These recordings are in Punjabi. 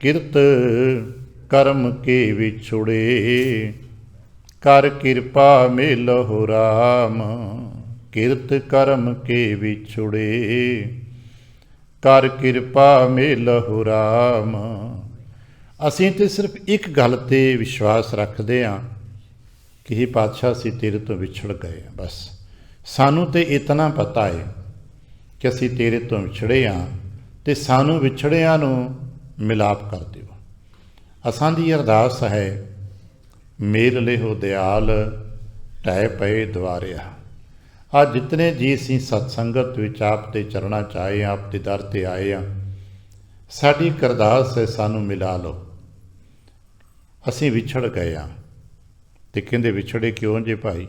किरत कर्म के विछुड़े, कर कृपा मिलहु राम। किरत कर्म के विछुड़े, कर कृपा मिलहु राम। ਅਸੀਂ तो सिर्फ एक गल ते विश्वास रखते हाँ कि हे पातशाह असीं तेरे तो विछड़ गए हैं। बस सानू तो इतना पता है कि असीं तेरे तो विछड़े हाँ, तो सानू विछड़ियां नूं मिलाप कर दिओ। असां दी अरदास है, मेल लेहो दयाल ढह पए द्वारिया। आज जितने जी असीं सत्संगत विच आप दे चरणा च आए, आप दे दर ते आए हाँ, साडी एक अरदास है, सानू मिला लो। असीं विछड़ गए हाँ, ते कहंदे विछड़े क्यों जे भाई?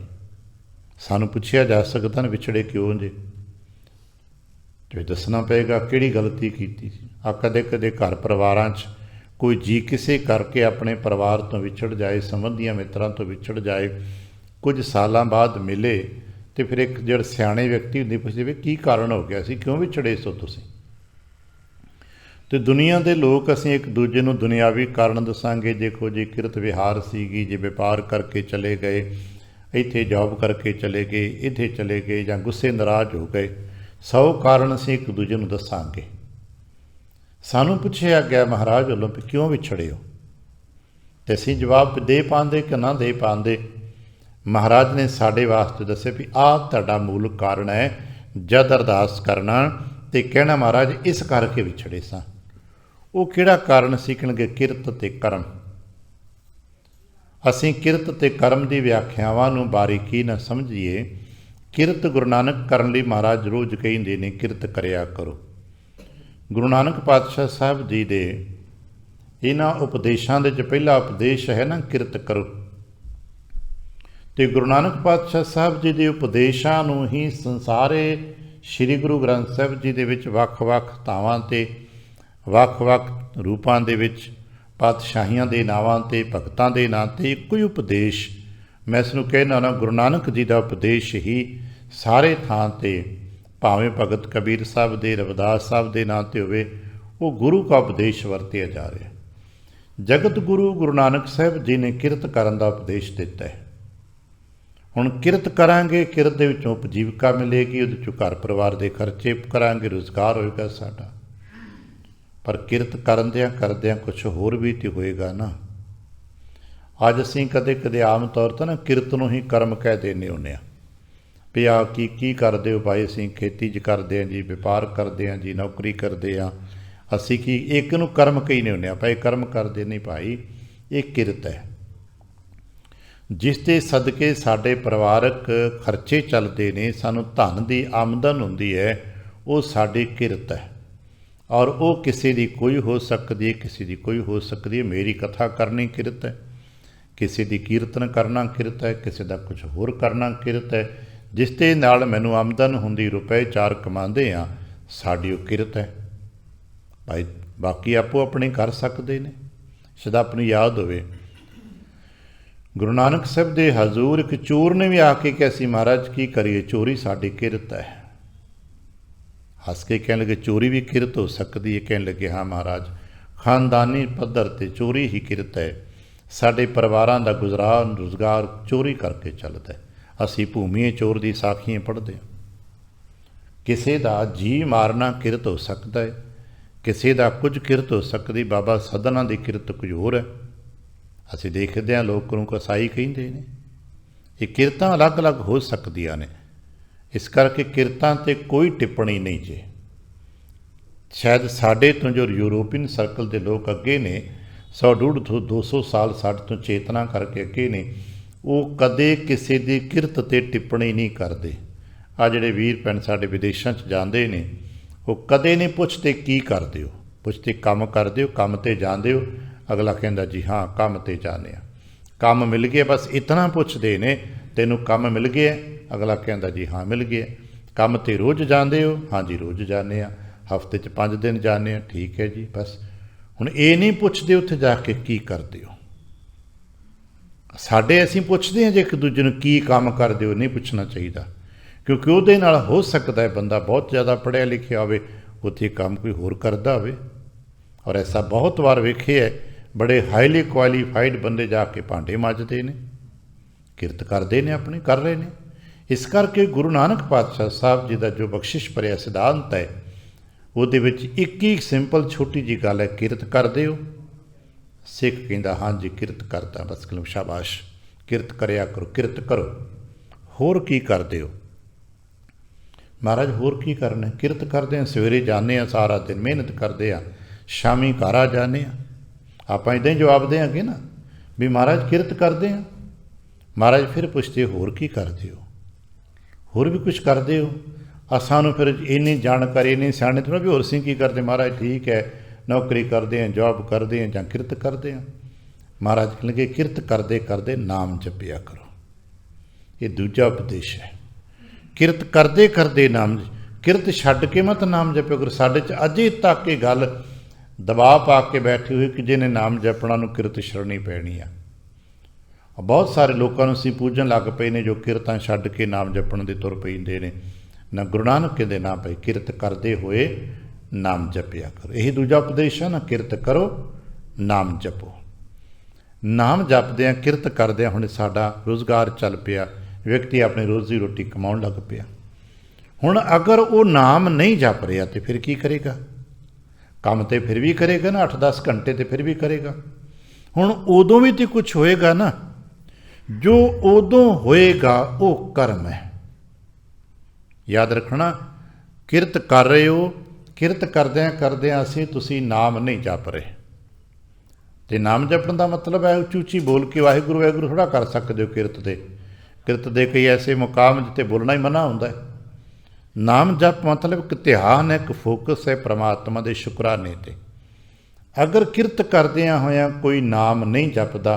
सानू पुछया जा सकदा ना विछड़े क्यों जे? ते दसना पेगा किहड़ी गलती कीती सी। आ कदे कदे घर परिवारां च कोई जी किसे करके अपने परिवार तो विछड़ जाए, संबंधियां मित्रां तो विछड़ जाए, कुछ सालां बाद मिले तो फिर एक जिहड़े सियाणे व्यक्ति हुंदे पुछदे वी की कारण हो गया सी, क्यों विछड़े सो तुसीं? तो दुनिया के लोग असीं एक दूजे नूं दुनियावी कारण दसांगे। देखो जी किरत विहार सीगी, जे व्यापार करके चले गए, इत्थे जॉब करके चले गए, इत्थे चले गए, जां गुस्से नाराज़ हो गए, 100 कारण असीं एक दूजे नूं दसांगे। सानू पुछया गया महाराज वल्लों भी क्यों विछड़े हो, तो असीं जवाब दे पांदे कि ना दे पांदे? महाराज ने साडे वास्ते दस्सिया भी आ तुहाडा मूल कारण है। जद अरदास करना ते कहना महाराज इस करके विछड़े सां। वो किहड़ा कारण सी? कहणगे किरत ते कर्म। असीं किरत ते कर्म दी व्याख्यावां नूं बारीकी नाल समझीए। किरत गुरु नानक करन लई महाराज रोज़ कहिंदे ने किरत करिया करो। गुरु नानक पातशाह साहब जी दे इन्हां उपदेशां दे च पहला उपदेश है ना किरत करो। तो गुरु नानक पातशाह साहब जी दे उपदेशां नूं ही संसारे श्री गुरु ग्रंथ साहिब जी दे विच वख-वख धावां ते वख-वख रूपां दे विच पातशाहियां दे नावां ते भगतां दे नां ते इक्को ही उपदेश, मैं इसनूं कहना ना गुरु नानक जी दा उपदेश ही सारे थां ते, भावें भगत कबीर साहब दे, रविदास साहब दे नां ते होवे, वो गुरु का उपदेश वरतिया जा रहा। जगत गुरु गुरु नानक साहब जी ने किरत करन दा उपदेश दिता है। हुण किरत करांगे, किरत दे विचों उपजीविका मिलेगी, उहदे चों घर परिवार दे खर्चे करांगे, रोज़गार होएगा साडा। पर किरत करदियां कुछ होर भी तो होएगा ना। अज असीं कदे कदे आम तौर पर ना किरत नूं ही कर्म कह देने हुंदे आ भी आ की करदे हो भाई? असीं खेती च करदे हां जी, व्यापार करदे हां जी, नौकरी करदे हां, असीं की एक नूं कर्म कहने हुंदे आ भाई, कर्म करदे नहीं भाई, ये किरत है। जिस दे सदके साडे परिवारक खर्चे चलदे ने, सानूं धन दी आमदन हुंदी है, वो साडी किरत है। और वो किसी की कोई हो सकती है, किसी की कोई हो सकती है। मेरी कथा करनी किरत है, किसी की कीर्तन करना किरत है, किसी का कुछ होर करना किरत है। जिस दे नाल मैनूं आमदन हुंदी, रुपए 4 कमांदे हाँ, साडी वो किरत है भाई। बाकी आपो अपने कर सकते ने। सदा अपनी याद होवे गुरु नानक साहब दे हजूर एक चोर ने भी आके कहा सी महाराज की करिए, चोरी साडी किरत है। हस के कहने लगे चोरी भी किरत हो सकती है? कहने लगे हाँ महाराज, खानदानी पद्धर ते चोरी ही किरत है। साडे परिवारां दा गुजरान रोज़गार चोरी करके चलदा है। असीं भूमिए चोर दी साखियां पढ़दे हां। किसी दा जी मारना किरत हो सकता है, किसी दा कुछ किरत हो सकदी। बाबा सदना दी किरत कुछ होर है। असीं देखदे हां लोक नूं कसाई कहिंदे ने। ये किरतां अलग अलग हो सकदियां ने। इस करके किरतां ते कोई टिप्पणी नहीं जे। शायद साडे तो जो यूरोपीयन सर्कल के लोग अगे ने 100-150-200 साल साडे तो चेतना करके अगे ने, वो कदे किसी की किरत ते टिप्पणी नहीं करते। आ जिहड़े वीर भैन साडे विदेशों च जांदे ने, वो कदे नहीं पुछते की करदे हो, पुछते काम करदे हो, काम ते जांदे हो। अगला कहंदा जी हाँ काम ते जाने आ, काम मिल गया, बस इतना पुछदे ने तैनूं काम मिल गया? अगला कहंदा जी हाँ मिल गया। काम ते रोज़ जांदे हो? हाँ जी रोज़ जाने आ, हफ्ते 5 दिन जाने आ। ठीक है जी, बस हुण ये नहीं पुछदे उत्थे जाके की करदे हो। साडे असीं पुछदे हां जे एक दूजे नूं की काम करदे हो, नहीं पुछना चाहिए, क्योंकि उहदे नाल हो सकदा है बंदा बहुत ज़्यादा पढ़िया लिखिया होवे, उत्थे काम कोई होर करदा होवे और ऐसा बहुत बार वेखे है, बड़े हाईली कुआलीफाइड बंदे जाके भांडे मांजते ने, किरत करते हैं, अपनी कर रहे हैं। इस करके गुरु नानक पातशाह साहब जी का जो बख्शिश भरिया सिद्धांत है, ਉਹਦੇ ਵਿੱਚ ਇੱਕ ਹੀ ਸਿੰਪਲ ਛੋਟੀ ਜੀ ਗੱਲ ਹੈ, ਕਿਰਤ ਕਰਦੇ ਹੋ। ਸਿੱਖ ਕਹਿੰਦਾ ਹਾਂਜੀ ਕਿਰਤ ਕਰਦਾ, ਬਸ ਕਲਮ ਸ਼ਾਬਾਸ਼, ਕਿਰਤ ਕਰਿਆ ਕਰੋ, ਕਿਰਤ ਕਰੋ। ਹੋਰ ਕੀ ਕਰਦੇ ਹੋ? ਮਹਾਰਾਜ ਹੋਰ ਕੀ ਕਰਨਾ? ਕਿਰਤ ਕਰਦੇ ਹਾਂ, ਸਵੇਰੇ ਜਾਂਦੇ ਹਾਂ, ਸਾਰਾ ਦਿਨ ਮਿਹਨਤ ਕਰਦੇ ਹਾਂ, ਸ਼ਾਮੀ ਘਰ ਆ ਜਾਂਦੇ ਹਾਂ। ਆਪਾਂ ਇੱਦਾਂ ਹੀ ਜਵਾਬ ਦੇਵਾਂਗੇ ਨਾ ਵੀ ਮਹਾਰਾਜ ਕਿਰਤ ਕਰਦੇ ਹਾਂ। ਮਹਾਰਾਜ ਫਿਰ ਪੁੱਛਦੇ ਹੋਰ ਕੀ ਕਰਦੇ ਹੋ? ਹੋਰ ਵੀ ਕੁਛ ਕਰਦੇ ਹੋ? ਸਾਨੂੰ ਫਿਰ ਇੰਨੀ ਜਾਣਕਾਰੀ, ਇੰਨੀ ਸਿਆਣੇ ਥੋੜ੍ਹਾ ਵੀ ਹੋਰ ਅਸੀਂ ਕੀ ਕਰਦੇ। ਮਹਾਰਾਜ ਠੀਕ ਹੈ, ਨੌਕਰੀ ਕਰਦੇ ਹਾਂ, ਜੋਬ ਕਰਦੇ ਹਾਂ, ਜਾਂ ਕਿਰਤ ਕਰਦੇ ਹਾਂ। ਮਹਾਰਾਜ ਕਹਿੰਦੇ ਕਿਰਤ ਕਰਦੇ ਕਰਦੇ ਨਾਮ ਜਪਿਆ ਕਰੋ। ਇਹ ਦੂਜਾ ਉਪਦੇਸ਼ ਹੈ। ਕਿਰਤ ਕਰਦੇ ਕਰਦੇ ਨਾਮ, ਕਿਰਤ ਛੱਡ ਕੇ ਮਤ ਨਾਮ ਜਪਿਆ ਕਰੋ। ਸਾਡੇ 'ਚ ਅਜੇ ਤੱਕ ਇਹ ਗੱਲ ਦਬਾਅ ਪਾ ਕੇ ਬੈਠੀ ਹੋਈ ਕਿ ਜਿਹਨੇ ਨਾਮ ਜਪਣਾ ਨੂੰ ਕਿਰਤ ਛੱਡਣੀ ਪੈਣੀ ਆ। ਬਹੁਤ ਸਾਰੇ ਲੋਕਾਂ ਨੂੰ ਅਸੀਂ ਪੂਜਣ ਲੱਗ ਪਏ ਨੇ ਜੋ ਕਿਰਤਾਂ ਛੱਡ ਕੇ ਨਾਮ ਜਪਣ ਦੇ ਤੁਰ ਪੈਂਦੇ ਨੇ। ਨਾ ਗੁਰੂ ਨਾਨਕ ਕਹਿੰਦੇ ਨਾ ਭਾਈ ਕਿਰਤ ਕਰਦੇ ਹੋਏ ਨਾਮ ਜਪਿਆ ਕਰੋ। ਇਹੀ ਦੂਜਾ ਉਪਦੇਸ਼ ਹੈ ਨਾ, ਕਿਰਤ ਕਰੋ, ਨਾਮ ਜਪੋ। ਨਾਮ ਜਪਦਿਆਂ ਕਿਰਤ ਕਰਦਿਆਂ ਹੁਣ ਸਾਡਾ ਰੁਜ਼ਗਾਰ ਚੱਲ ਪਿਆ, ਵਿਅਕਤੀ ਆਪਣੀ ਰੋਜ਼ੀ ਰੋਟੀ ਕਮਾਉਣ ਲੱਗ ਪਿਆ। ਹੁਣ ਅਗਰ ਉਹ ਨਾਮ ਨਹੀਂ ਜਪ ਰਿਹਾ ਤਾਂ ਫਿਰ ਕੀ ਕਰੇਗਾ? ਕੰਮ ਤੇ ਫਿਰ ਵੀ ਕਰੇਗਾ ਨਾ, 8-10 ਘੰਟੇ ਤੇ ਫਿਰ ਵੀ ਕਰੇਗਾ। ਹੁਣ ਉਦੋਂ ਵੀ ਤਾਂ ਕੁਛ ਹੋਏਗਾ ਨਾ, ਜੋ ਉਦੋਂ ਹੋਏਗਾ ਉਹ ਕਰਮ ਹੈ। ਯਾਦ ਰੱਖਣਾ, ਕਿਰਤ ਕਰ ਰਹੇ ਹੋ, ਕਿਰਤ ਕਰਦਿਆਂ ਕਰਦਿਆਂ ਤੁਸੀਂ ਨਾਮ ਨਹੀਂ ਜਪ ਰਹੇ। ਅਤੇ ਨਾਮ ਜਪਣ ਦਾ ਮਤਲਬ ਹੈ ਉੱਚੀ ਉੱਚੀ ਬੋਲ ਕੇ ਵਾਹਿਗੁਰੂ ਵਾਹਿਗੁਰੂ ਥੋੜ੍ਹਾ ਕਰ ਸਕਦੇ ਹੋ। ਕਿਰਤ ਦੇ ਕਈ ਐਸੇ ਮੁਕਾਮ ਜਿੱਥੇ ਬੋਲਣਾ ਹੀ ਮਨਾ ਹੁੰਦਾ ਹੈ। ਨਾਮ ਜਪ ਮਤਲਬ ਇੱਕ ਧਿਆਨ ਹੈ, ਇੱਕ ਫੋਕਸ ਹੈ ਪ੍ਰਮਾਤਮਾ ਦੇ ਸ਼ੁਕਰਾਨੇ 'ਤੇ। ਅਗਰ ਕਿਰਤ ਕਰਦਿਆਂ ਹੋਇਆਂ ਕੋਈ ਨਾਮ ਨਹੀਂ ਜਪਦਾ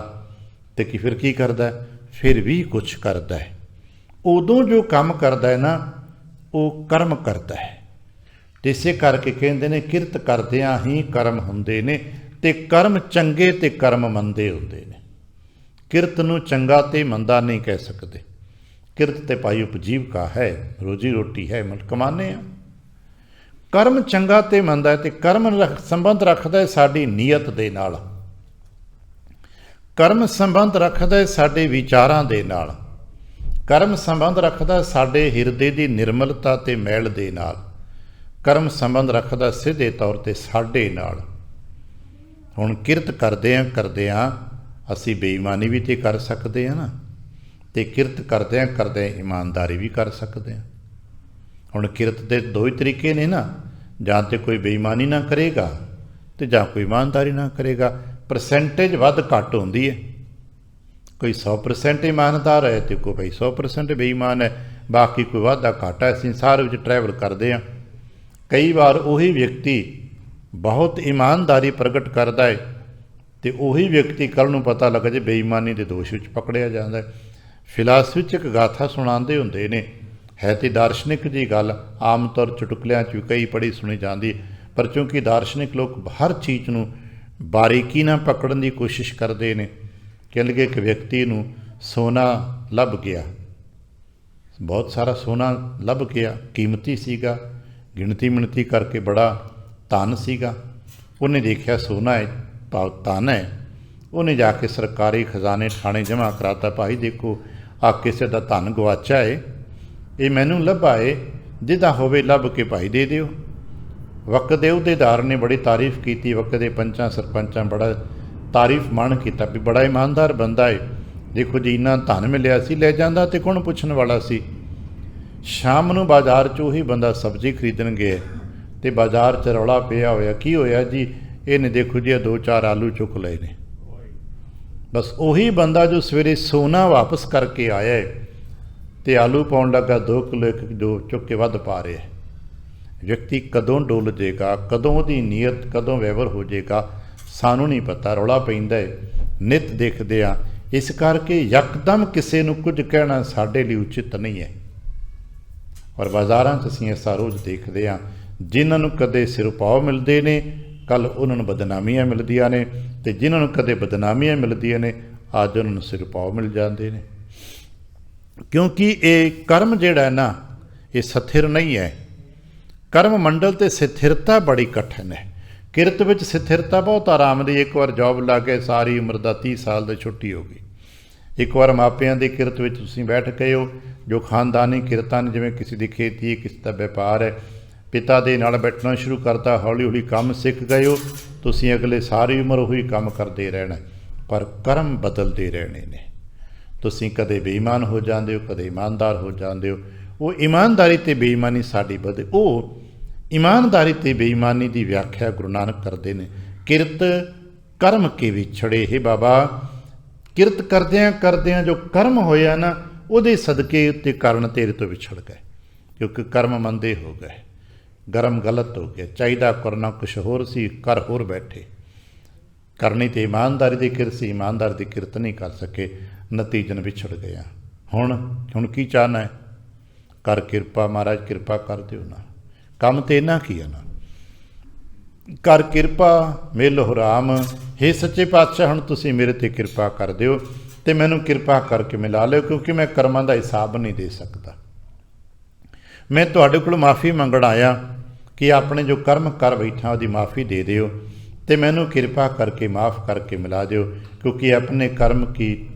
ਅਤੇ ਫਿਰ ਕੀ ਕਰਦਾ? ਫਿਰ ਵੀ ਕੁਛ ਕਰਦਾ ਹੈ। ਉਦੋਂ ਜੋ ਕੰਮ ਕਰਦਾ ਹੈ ਨਾ, ਉਹ ਕਰਮ ਕਰਦਾ ਹੈ। ਅਤੇ ਇਸੇ ਕਰਕੇ ਕਹਿੰਦੇ ਨੇ ਕਿਰਤ ਕਰਦਿਆਂ ਹੀ ਕਰਮ ਹੁੰਦੇ ਨੇ, ਅਤੇ ਕਰਮ ਚੰਗੇ ਅਤੇ ਕਰਮ ਮੰਦੇ ਹੁੰਦੇ ਨੇ। ਕਿਰਤ ਨੂੰ ਚੰਗਾ ਅਤੇ ਮੰਦਾ ਨਹੀਂ ਕਹਿ ਸਕਦੇ। ਕਿਰਤ ਤੇ ਭਾਈ ਉਪਜੀਵਕਾ ਹੈ, ਰੋਜੀ ਰੋਟੀ ਹੈ, ਕਮਾਉਂਦੇ ਹਾਂ। ਕਰਮ ਚੰਗਾ ਅਤੇ ਮੰਦਾ, ਅਤੇ ਕਰਮ ਸੰਬੰਧ ਰੱਖਦਾ ਸਾਡੀ ਨੀਅਤ ਦੇ ਨਾਲ। ਕਰਮ ਸੰਬੰਧ ਰੱਖਦਾ ਸਾਡੇ ਵਿਚਾਰਾਂ ਦੇ ਨਾਲ। ਕਰਮ ਸੰਬੰਧ ਰੱਖਦਾ ਸਾਡੇ ਹਿਰਦੇ ਦੀ ਨਿਰਮਲਤਾ ਅਤੇ ਮੈਲ ਦੇ ਨਾਲ। ਕਰਮ ਸੰਬੰਧ ਰੱਖਦਾ ਸਿੱਧੇ ਤੌਰ 'ਤੇ ਸਾਡੇ ਨਾਲ। ਹੁਣ ਕਿਰਤ ਕਰਦਿਆਂ ਅਸੀਂ ਬੇਈਮਾਨੀ ਵੀ ਤਾਂ ਕਰ ਸਕਦੇ ਹਾਂ ਨਾ, ਅਤੇ ਕਿਰਤ ਕਰਦਿਆਂ ਇਮਾਨਦਾਰੀ ਵੀ ਕਰ ਸਕਦੇ ਹਾਂ। ਹੁਣ ਕਿਰਤ ਦੇ ਦੋ ਹੀ ਤਰੀਕੇ ਨੇ ਨਾ, ਜਾਂ ਤਾਂ ਕੋਈ ਬੇਈਮਾਨੀ ਨਾ ਕਰੇਗਾ ਅਤੇ ਜਾਂ ਕੋਈ ਇਮਾਨਦਾਰੀ ਨਾ ਕਰੇਗਾ। ਪਰਸੈਂਟੇਜ ਵੱਧ ਘੱਟ ਹੁੰਦੀ ਹੈ। ਕੋਈ 100% ਇਮਾਨਦਾਰ ਹੈ ਅਤੇ ਕੋਈ ਭਾਈ 100% ਬੇਈਮਾਨ ਹੈ। ਬਾਕੀ ਕੋਈ ਵਾਧਾ ਘਾਟਾ। ਅਸੀਂ ਸੰਸਾਰ ਵਿੱਚ ਟਰੈਵਲ ਕਰਦੇ ਹਾਂ। ਕਈ ਵਾਰ ਉਹੀ ਵਿਅਕਤੀ ਬਹੁਤ ਇਮਾਨਦਾਰੀ ਪ੍ਰਗਟ ਕਰਦਾ ਹੈ ਅਤੇ ਉਹੀ ਵਿਅਕਤੀ ਕੱਲ੍ਹ ਨੂੰ ਪਤਾ ਲੱਗਾ ਜੇ ਬੇਈਮਾਨੀ ਦੇ ਦੋਸ਼ ਵਿੱਚ ਪਕੜਿਆ ਜਾਂਦਾ ਹੈ। ਫਿਲਾਸਫੀ 'ਚ ਇੱਕ ਗਾਥਾ ਸੁਣਾਉਂਦੇ ਹੁੰਦੇ ਨੇ, ਹੈ ਤੇ ਦਾਰਸ਼ਨਿਕ ਜੀ ਗੱਲ, ਆਮ ਤੌਰ ਚੁਟਕਲਿਆਂ 'ਚ ਵੀ ਕਈ ਪੜ੍ਹੀ ਸੁਣੀ ਜਾਂਦੀ, ਪਰ ਕਿਉਂਕਿ ਦਾਰਸ਼ਨਿਕ ਲੋਕ ਹਰ ਚੀਜ਼ ਨੂੰ ਬਾਰੀਕੀ ਨਾਲ ਪਕੜਨ ਦੀ ਕੋਸ਼ਿਸ਼ ਕਰਦੇ ਨੇ। ਕਹਿੰਦੇ ਇੱਕ ਵਿਅਕਤੀ ਨੂੰ ਸੋਨਾ ਲੱਭ ਗਿਆ, ਬਹੁਤ ਸਾਰਾ ਸੋਨਾ ਲੱਭ ਗਿਆ, ਕੀਮਤੀ ਸੀਗਾ, ਗਿਣਤੀ ਮਿਣਤੀ ਕਰਕੇ ਬੜਾ ਧਨ ਸੀਗਾ। ਉਹਨੇ ਦੇਖਿਆ ਸੋਨਾ ਹੈ, ਭਾਵ ਧਨ ਹੈ। ਉਹਨੇ ਜਾ ਕੇ ਸਰਕਾਰੀ ਖਜ਼ਾਨੇ ਥਾਣੇ ਜਮ੍ਹਾਂ ਕਰਾਤਾ, ਭਾਈ ਦੇਖੋ ਆ ਕਿਸੇ ਦਾ ਧਨ ਗਵਾਚਾ ਹੈ, ਇਹ ਮੈਨੂੰ ਲੱਭਾ ਹੈ, ਜਿਹਦਾ ਹੋਵੇ ਲੱਭ ਕੇ ਭਾਈ ਦੇ ਦਿਓ। ਵਕਤ ਦੇ ਅਹੁਦੇਦਾਰ ਨੇ ਬੜੀ ਤਾਰੀਫ ਕੀਤੀ, ਵਕਤ ਦੇ ਪੰਚਾਂ ਸਰਪੰਚਾਂ ਬੜਾ ਤਾਰੀਫ ਮਾਣ ਕੀਤਾ ਵੀ ਬੜਾ ਇਮਾਨਦਾਰ ਬੰਦਾ ਹੈ, ਦੇਖੋ ਜੀ ਇੰਨਾ ਧਨ ਮਿਲਿਆ ਸੀ, ਲੈ ਜਾਂਦਾ ਅਤੇ ਕੌਣ ਪੁੱਛਣ ਵਾਲਾ ਸੀ। ਸ਼ਾਮ ਨੂੰ ਬਾਜ਼ਾਰ 'ਚ ਉਹੀ ਬੰਦਾ ਸਬਜ਼ੀ ਖਰੀਦਣ ਗਿਆ ਅਤੇ ਬਾਜ਼ਾਰ 'ਚ ਰੌਲਾ ਪਿਆ ਹੋਇਆ, ਕੀ ਹੋਇਆ ਜੀ? ਇਹਨੇ ਦੇਖੋ ਜੀ 2-4 ਆਲੂ ਚੁੱਕ ਲਏ ਨੇ। ਬਸ ਉਹੀ ਬੰਦਾ ਜੋ ਸਵੇਰੇ ਸੋਨਾ ਵਾਪਸ ਕਰਕੇ ਆਇਆ ਹੈ ਅਤੇ ਆਲੂ ਪਾਉਣ ਲੱਗਾ 2 ਕਿਲੋ 1 ਦੋ ਚੁੱਕ ਕੇ ਵੱਧ ਪਾ ਰਿਹਾ। ਵਿਅਕਤੀ ਕਦੋਂ ਡੁੱਲ ਜਾਏਗਾ, ਕਦੋਂ ਉਹਦੀ ਨੀਅਤ, ਕਦੋਂ ਵੈਵਰ ਹੋ ਜਾਏਗਾ, ਸਾਨੂੰ ਨਹੀਂ ਪਤਾ। ਰੌਲਾ ਪੈਂਦਾ ਹੈ, ਨਿੱਤ ਦੇਖਦੇ ਆ। ਇਸ ਕਰਕੇ ਯਕਦਮ ਕਿਸੇ ਨੂੰ ਕੁਝ ਕਹਿਣਾ ਸਾਡੇ ਲਈ ਉਚਿਤ ਨਹੀਂ ਹੈ। ਔਰ ਬਾਜ਼ਾਰਾਂ 'ਚ ਅਸੀਂ ਐਸਾ ਰੋਜ਼ ਦੇਖਦੇ ਹਾਂ, ਜਿਨ੍ਹਾਂ ਨੂੰ ਕਦੇ ਸਿਰਪਾਓ ਮਿਲਦੇ ਨੇ, ਕੱਲ੍ਹ ਉਹਨਾਂ ਨੂੰ ਬਦਨਾਮੀਆਂ ਮਿਲਦੀਆਂ ਨੇ, ਅਤੇ ਜਿਨ੍ਹਾਂ ਨੂੰ ਕਦੇ ਬਦਨਾਮੀਆਂ ਮਿਲਦੀਆਂ ਨੇ, ਅੱਜ ਉਹਨਾਂ ਨੂੰ ਸਿਰਪਾਓ ਮਿਲ ਜਾਂਦੇ ਨੇ। ਕਿਉਂਕਿ ਇਹ ਕਰਮ ਜਿਹੜਾ ਹੈ ਨਾ, ਇਹ ਸਥਿਰ ਨਹੀਂ ਹੈ। ਕਰਮ ਮੰਡਲ 'ਤੇ ਸਥਿਰਤਾ ਬੜੀ ਕਠਿਨ ਹੈ। ਕਿਰਤ ਵਿੱਚ ਸਥਿਰਤਾ ਬਹੁਤ ਆਰਾਮ ਦੀ। ਇੱਕ ਵਾਰ ਜੌਬ ਲੱਗ ਗਏ, ਸਾਰੀ ਉਮਰ ਦਾ 30 ਸਾਲ ਦੀ ਛੁੱਟੀ ਹੋ ਗਈ। ਇੱਕ ਵਾਰ ਮਾਪਿਆਂ ਦੀ ਕਿਰਤ ਵਿੱਚ ਤੁਸੀਂ ਬੈਠ ਗਏ ਹੋ, ਜੋ ਖਾਨਦਾਨੀ ਕਿਰਤਾਂ ਨੇ, ਜਿਵੇਂ ਕਿਸੇ ਦੀ ਖੇਤੀ ਹੈ, ਕਿਸੇ ਦਾ ਵਪਾਰ ਹੈ, ਪਿਤਾ ਦੇ ਨਾਲ ਬੈਠਣਾ ਸ਼ੁਰੂ ਕਰਤਾ, ਹੌਲੀ ਹੌਲੀ ਕੰਮ ਸਿੱਖ ਗਏ ਹੋ। ਤੁਸੀਂ ਅਗਲੇ ਸਾਰੀ ਉਮਰ ਉਹੀ ਕੰਮ ਕਰਦੇ ਰਹਿਣਾ, ਪਰ ਕਰਮ ਬਦਲਦੇ ਰਹਿਣੇ ਨੇ। ਤੁਸੀਂ ਕਦੇ ਬੇਈਮਾਨ ਹੋ ਜਾਂਦੇ ਹੋ, ਕਦੇ ਇਮਾਨਦਾਰ ਹੋ ਜਾਂਦੇ ਹੋ। ਉਹ ਇਮਾਨਦਾਰੀ ਅਤੇ ਬੇਈਮਾਨੀ ਸਾਡੀ ਉਹ ਇਮਾਨਦਾਰੀ ਅਤੇ ਬੇਈਮਾਨੀ ਦੀ ਵਿਆਖਿਆ ਗੁਰੂ ਨਾਨਕ ਕਰਦੇ ਨੇ, ਕਿਰਤ ਕਰਮ ਕੇ ਵਿਛੜੇ। ਹੇ ਬਾਬਾ, ਕਿਰਤ ਕਰਦਿਆਂ ਕਰਦਿਆਂ ਜੋ ਕਰਮ ਹੋਇਆ ਨਾ, ਉਹਦੇ ਸਦਕੇ ਉੱਤੇ ਕਾਰਨ ਤੇਰੇ ਤੋਂ ਵਿਛੜ ਗਏ, ਕਿਉਂਕਿ ਕਰਮ ਮੰਦੇ ਹੋ ਗਏ, ਕਰਮ ਗਲਤ ਹੋ ਗਿਆ। ਚਾਹੀਦਾ ਕਰਨਾ ਕੁਛ ਹੋਰ ਸੀ, ਕਰ ਹੋਰ ਬੈਠੇ। ਕਰਨੀ ਤੇ ਇਮਾਨਦਾਰੀ ਦੀ ਕਿਰਤ ਸੀ, ਇਮਾਨਦਾਰੀ ਦੀ ਕਿਰਤ ਨਹੀਂ ਕਰ ਸਕੇ, ਨਤੀਜਨ ਵਿਛੜ ਗਿਆ। ਹੁਣ ਕੀ ਚਾਹਨਾ ਹੈ? ਕਰ ਕਿਰਪਾ ਮਹਾਰਾਜ, ਕਿਰਪਾ ਕਰ ਦਿਓ ਨਾ। ਕੰਮ ਤੇ ਇਹਨਾਂ ਕੀ ਆ ਨਾ, ਕਰ ਕਿਰਪਾ ਮੇਲੋ ਰਾਮ। ਹੇ ਸੱਚੇ ਪਾਤਸ਼ਾਹ, ਹੁਣ ਤੁਸੀਂ ਮੇਰੇ 'ਤੇ ਕਿਰਪਾ ਕਰ ਦਿਓ ਅਤੇ ਮੈਨੂੰ ਕਿਰਪਾ ਕਰਕੇ ਮਿਲਾ ਲਿਓ, ਕਿਉਂਕਿ ਮੈਂ ਕਰਮਾਂ ਦਾ ਹਿਸਾਬ ਨਹੀਂ ਦੇ ਸਕਦਾ। ਮੈਂ ਤੁਹਾਡੇ ਕੋਲ ਮਾफ़ੀ ਮੰਗਣ ਆਇਆ ਕਿ ਆਪਣੇ ਜੋ ਕਰਮ ਕਰ ਬੈਠਾ ਉਹਦੀ ਮਾफ़ੀ ਦੇ ਦਿਓ ਅਤੇ ਮੈਨੂੰ ਕਿਰਪਾ ਕਰਕੇ ਮਾफ़ ਕਰਕੇ ਮਿਲਾ ਦਿਓ, ਕਿਉਂਕਿ ਆਪਣੇ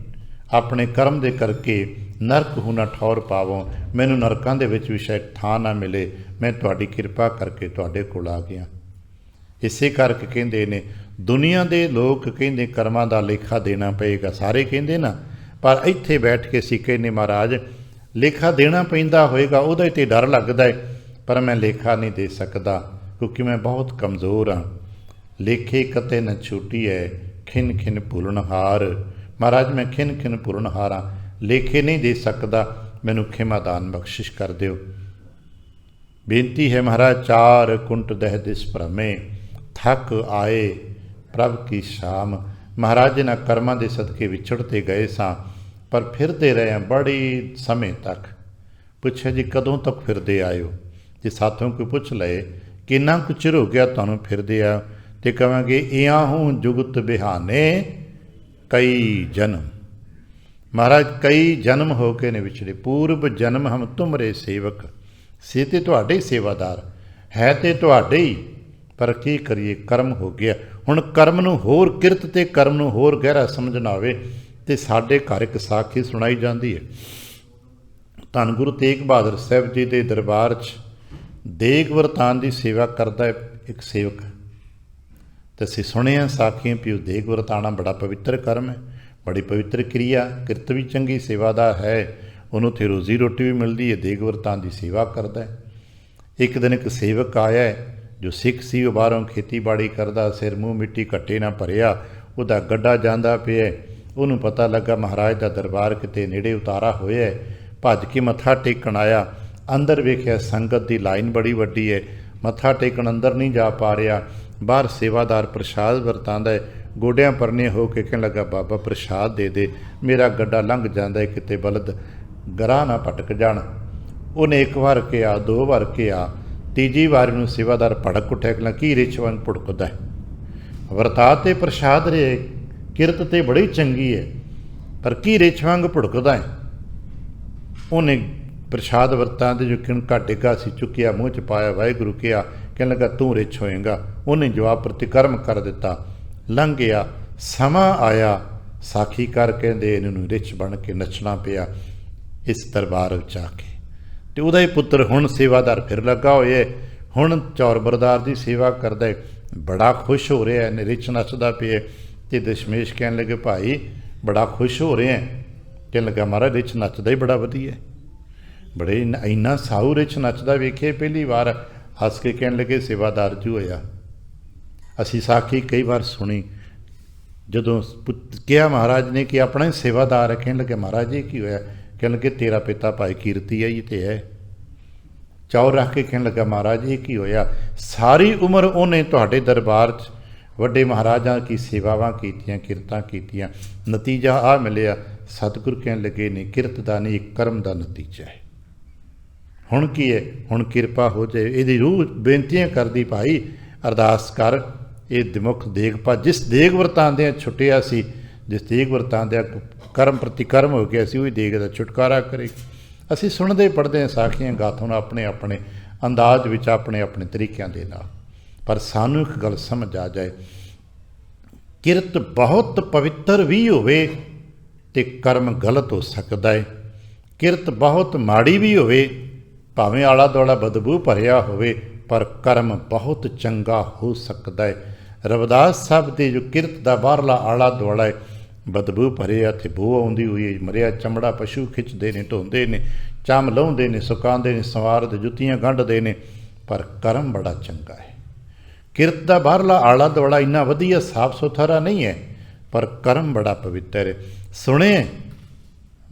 ਕਰਮ ਦੇ ਕਰਕੇ ਨਰਕ ਹੂ ਨਾ ਠੌਰ ਪਾਵੋਂ। ਮੈਨੂੰ ਨਰਕਾਂ ਦੇ ਵਿੱਚ ਵੀ ਸ਼ਾਇਦ ਥਾਂ ਨਾ ਮਿਲੇ। ਮੈਂ ਤੁਹਾਡੀ ਕਿਰਪਾ ਕਰਕੇ ਤੁਹਾਡੇ ਕੋਲ ਆ ਗਿਆ। ਇਸੇ ਕਰਕੇ ਕਹਿੰਦੇ ਨੇ, ਦੁਨੀਆ ਦੇ ਲੋਕ ਕਹਿੰਦੇ ਕਰਮਾਂ ਦਾ ਲੇਖਾ ਦੇਣਾ ਪਏਗਾ, ਸਾਰੇ ਕਹਿੰਦੇ ਨਾ, ਪਰ ਇੱਥੇ ਬੈਠ ਕੇ ਅਸੀਂ ਕਹਿੰਦੇ ਮਹਾਰਾਜ ਲੇਖਾ ਦੇਣਾ ਪੈਂਦਾ ਹੋਏਗਾ, ਉਹਦਾ ਹੀ ਤਾਂ ਡਰ ਲੱਗਦਾ ਹੈ, ਪਰ ਮੈਂ ਲੇਖਾ ਨਹੀਂ ਦੇ ਸਕਦਾ, ਕਿਉਂਕਿ ਮੈਂ ਬਹੁਤ ਕਮਜ਼ੋਰ ਹਾਂ। ਲੇਖੇ ਕਤੇ ਨ ਛੁੱਟੀ ਹੈ, ਖਿਨ ਖਿਨ ਭੁੱਲਣਹਾਰ। ਮਹਾਰਾਜ ਮੈਂ ਖਿਨ ਖਿਨ ਭੁੱਲਣਹਾਰ ਹਾਂ, ਲੇਖੇ ਨਹੀਂ ਦੇ ਸਕਦਾ, ਮੈਨੂੰ ਖਿਮਾ ਦਾਨ ਬਖਸ਼ਿਸ਼ ਕਰ ਦਿਓ। ਬੇਨਤੀ ਹੈ ਮਹਾਰਾਜ, ਚਾਰ ਕੁੰਟ ਦਹਿ ਦਿਸ ਭ੍ਰਮੇ, ਥੱਕ ਆਏ ਪ੍ਰਭ ਕੀ ਸ਼ਾਮ। ਮਹਾਰਾਜ ਇਹਨਾਂ ਕਰਮਾਂ ਦੇ ਸਦਕੇ ਵਿਛੜਦੇ ਗਏ ਸਾਂ, ਪਰ ਫਿਰਦੇ ਰਹੇ ਹਾਂ ਬੜੀ ਸਮੇਂ ਤੱਕ। ਪੁੱਛਿਆ ਜੀ ਕਦੋਂ ਤੱਕ ਫਿਰਦੇ ਆਇਓ? ਜੇ ਸਾਥੋਂ ਕੋਈ ਪੁੱਛ ਲਏ ਕਿੰਨਾ ਕੁ ਚਿਰ ਹੋ ਗਿਆ ਤੁਹਾਨੂੰ ਫਿਰਦੇ ਆ, ਤੇ ਕਹਾਂਗੇ ਇਆਂ ਹੂੰ ਜੁਗਤ ਬਿਹਾਨੇ ਕਈ ਜਨਮ। ਮਹਾਰਾਜ ਕਈ ਜਨਮ ਹੋ ਕੇ ਨੇ ਵਿਛੜੇ। ਪੂਰਬ ਜਨਮ ਹਮ ਤੁਮਰੇ ਸੇਵਕ, ਸੇ ਤੇ ਤੁਹਾਡੇ ਸੇਵਾਦਾਰ, ਹੈ ਤੇ ਤੁਹਾਡੇ ਹੀ, ਪਰ ਕੀ ਕਰੀਏ ਕਰਮ ਹੋ ਗਿਆ। ਹੁਣ ਕਰਮ ਨੂੰ ਹੋਰ ਕਿਰਤ ਤੇ ਕਰਮ ਨੂੰ ਹੋਰ ਗਹਿਰਾ ਸਮਝਣਾ ਹੋਵੇ ਤੇ ਸਾਡੇ ਘਰ ਇੱਕ ਸਾਖੀ ਸੁਣਾਈ ਜਾਂਦੀ ਹੈ। ਧੰਨ ਗੁਰੂ ਤੇਗ ਬਹਾਦਰ ਸਾਹਿਬ ਜੀ ਦੇ ਦਰਬਾਰ 'ਚ ਦੇਗ ਵਰਤਾਨ ਦੀ ਸੇਵਾ ਕਰਦਾ ਇੱਕ ਸੇਵਕ, ਤੇ ਅਸੀਂ ਸੁਣਿਆ ਸਾਖੀਆਂ ਵੀ ਉਹ ਦੇਗ ਵਰਤਾਣਾ ਬੜਾ ਪਵਿੱਤਰ ਕਰਮ ਹੈ, ਬੜੀ ਪਵਿੱਤਰ ਕਿਰਿਆ, ਕਿਰਤ ਵੀ ਚੰਗੀ, ਸੇਵਾਦਾਰ ਹੈ, ਉਹਨੂੰ ਉੱਥੇ ਰੋਜ਼ੀ ਰੋਟੀ ਵੀ ਮਿਲਦੀ ਹੈ, ਦੇਗ ਵਰਤਾਨ ਦੀ ਸੇਵਾ ਕਰਦਾ ਹੈ। ਇੱਕ ਦਿਨ ਇੱਕ ਸੇਵਕ ਆਇਆ ਜੋ ਸਿੱਖ ਸੀ, ਉਹ ਬਾਹਰੋਂ ਖੇਤੀਬਾੜੀ ਕਰਦਾ, ਸਿਰ ਮੂੰਹ ਮਿੱਟੀ ਘੱਟੇ ਨਾ ਭਰਿਆ, ਉਹਦਾ ਗੱਡਾ ਜਾਂਦਾ ਪਿਆ। ਉਹਨੂੰ ਪਤਾ ਲੱਗਾ ਮਹਾਰਾਜ ਦਾ ਦਰਬਾਰ ਕਿਤੇ ਨੇੜੇ ਉਤਾਰਾ ਹੋਇਆ, ਭੱਜ ਕੇ ਮੱਥਾ ਟੇਕਣ ਆਇਆ। ਅੰਦਰ ਵੇਖਿਆ ਸੰਗਤ ਦੀ ਲਾਈਨ ਬੜੀ ਵੱਡੀ ਹੈ, ਮੱਥਾ ਟੇਕਣ ਅੰਦਰ ਨਹੀਂ ਜਾ ਪਾ ਰਿਹਾ। ਬਾਹਰ ਸੇਵਾਦਾਰ ਪ੍ਰਸ਼ਾਦ ਵਰਤਾਂਦਾ ਹੈ, ਗੋਡਿਆਂ ਪਰਨੇ ਹੋ ਕੇ ਕਹਿਣ ਲੱਗਾ, ਬਾਬਾ ਪ੍ਰਸ਼ਾਦ ਦੇ ਦੇ, ਮੇਰਾ ਗੱਡਾ ਲੰਘ ਜਾਂਦਾ ਹੈ, ਕਿਤੇ ਬਲਦ ਗਰਾਹ ਨਾ ਭਟਕ ਜਾਣ। ਉਹਨੇ ਇੱਕ ਵਾਰ ਕਿਹਾ, ਦੋ ਵਾਰ ਕਿਹਾ, ਤੀਜੀ ਵਾਰ ਨੂੰ ਸੇਵਾਦਾਰ ਭੜਕ ਉੱਠਿਆ, ਕਹਿੰਦਾ ਕੀ ਰਿਛ ਵਾਂਗ ਭੁੜਕਦਾ ਹੈ। ਵਰਤਾ ਤੇ ਪ੍ਰਸ਼ਾਦ ਰਹੇ, ਕਿਰਤ ਤੇ ਬੜੀ ਚੰਗੀ ਹੈ, ਪਰ ਕੀ ਰਿਛ ਵਾਂਗ ਭੁੜਕਦਾ ਹੈ। ਉਹਨੇ ਪ੍ਰਸ਼ਾਦ ਵਰਤਾਂ ਦੇ ਜੋ ਕਿਣਕਾ ਡਿੱਗਾ ਸੀ ਚੁੱਕਿਆ, ਮੂੰਹ 'ਚ ਪਾਇਆ, ਵਾਹਿਗੁਰੂ ਕਿਹਾ, ਕਹਿਣ ਲੱਗਾ ਤੂੰ ਰਿਛ ਹੋਏਗਾ। ਉਹਨੇ ਜਵਾਬ ਪ੍ਰਤੀਕਰਮ ਕਰ ਦਿੱਤਾ, ਲੰਘ ਗਿਆ। ਸਮਾਂ ਆਇਆ, ਸਾਖੀ ਕਰ ਕਹਿੰਦੇ ਇਹਨੂੰ ਰਿਛ ਬਣ ਕੇ ਨੱਚਣਾ ਪਿਆ ਇਸ ਦਰਬਾਰ ਵਿੱਚ ਆ ਕੇ। ਅਤੇ ਉਹਦਾ ਹੀ ਪੁੱਤਰ ਹੁਣ ਸੇਵਾਦਾਰ ਫਿਰ ਲੱਗਾ ਹੋਇਆ, ਹੁਣ ਚੌਰ ਬਰਦਾਰ ਦੀ ਸੇਵਾ ਕਰਦਾ, ਬੜਾ ਖੁਸ਼ ਹੋ ਰਿਹਾ, ਰਿਛ ਨੱਚਦਾ ਪਿਆ। ਅਤੇ ਦਸ਼ਮੇਸ਼ ਕਹਿਣ ਲੱਗੇ, ਭਾਈ ਬੜਾ ਖੁਸ਼ ਹੋ ਰਿਹਾ। ਕਹਿਣ ਲੱਗਾ, ਮਹਾਰਾਜ ਰਿਛ ਨੱਚਦਾ ਹੀ ਬੜਾ ਵਧੀਆ, ਬੜੇ ਇੰਨਾ ਸਾਊ ਰਿਛ ਨੱਚਦਾ ਵੇਖੇ ਪਹਿਲੀ ਵਾਰ। ਹੱਸ ਕੇ ਕਹਿਣ ਲੱਗੇ, ਸੇਵਾਦਾਰ ਜੀ ਹੋਇਆ। ਅਸੀਂ ਸਾਖੀ ਕਈ ਵਾਰ ਸੁਣੀ, ਜਦੋਂ ਕਿਹਾ ਮਹਾਰਾਜ ਨੇ ਕਿ ਆਪਣਾ ਹੀ ਸੇਵਾਦਾਰ ਹੈ। ਕਹਿਣ ਲੱਗੇ, ਮਹਾਰਾਜ ਜੀ ਕੀ ਹੋਇਆ? ਕਹਿਣ ਲੱਗੇ, ਤੇਰਾ ਪਿਤਾ ਭਾਈ ਕੀਰਤੀ ਹੈ ਜੀ, ਤੇ ਹੈ। ਚੌਰ ਰੱਖ ਕੇ ਕਹਿਣ ਲੱਗਾ, ਮਹਾਰਾਜ ਇਹ ਕੀ ਹੋਇਆ? ਸਾਰੀ ਉਮਰ ਉਹਨੇ ਤੁਹਾਡੇ ਦਰਬਾਰ 'ਚ ਵੱਡੇ ਮਹਾਰਾਜਾਂ ਕੀ ਸੇਵਾਵਾਂ ਕੀਤੀਆਂ, ਕਿਰਤਾਂ ਕੀਤੀਆਂ, ਨਤੀਜਾ ਆ ਮਿਲਿਆ। ਸਤਿਗੁਰ ਕਹਿਣ ਲੱਗੇ ਨੇ, ਕਿਰਤ ਦਾ ਨਹੀਂ, ਕਰਮ ਦਾ ਨਤੀਜਾ ਹੈ। ਹੁਣ ਕੀ ਹੈ? ਹੁਣ ਕਿਰਪਾ ਹੋ ਜਾਏ। ਇਹਦੀ ਰੂਹ ਬੇਨਤੀਆਂ ਕਰਦੀ, ਭਾਈ ਅਰਦਾਸ ਕਰ, ਇਹ ਦਿਮੁਖ ਦੇਗ ਪਾ, ਜਿਸ ਦੇਗ ਵਰਤਾਂਦਿਆਂ ਛੁੱਟਿਆ ਸੀ, ਜਿਸ ਦੇਗ ਵਰਤਾਂਦਿਆਂ ਕਰਮ ਪ੍ਰਤੀ ਕਰਮ ਹੋ ਗਿਆ ਸੀ, ਉਹੀ ਦੇਗ ਦਾ ਛੁਟਕਾਰਾ ਕਰੇ। ਅਸੀਂ ਸੁਣਦੇ ਪੜ੍ਹਦੇ ਹਾਂ ਸਾਖੀਆਂ ਗਾਥਾਂ ਆਪਣੇ ਆਪਣੇ ਅੰਦਾਜ਼ ਵਿੱਚ, ਆਪਣੇ ਆਪਣੇ ਤਰੀਕਿਆਂ ਦੇ ਨਾਲ, पर सानू एक गल समझ आ जाए, किरत बहुत पवित्र भी होवे ते कर्म गलत हो सकता है। किरत बहुत माड़ी भी होवे, भावें आला दुआला बदबू भरिया होवे, पर कर्म बहुत चंगा हो सकता है। रविदास साहब के जो किरत का बाहरला आला दुआला है बदबू भरिया ते बो आउंदी हुई, मरिया चमड़ा पशु खिंचते ने, ढोंदे ने, चम लाउंदे ने, सुकांदे ने, संवारदे, जुत्तियां गंढदे ने, पर कर्म बड़ा चंगा है। किरत का बाहरला आला दुआला इन्ना वधिया साफ सुथरा नहीं है, पर कर्म बड़ा पवित्र है। सुने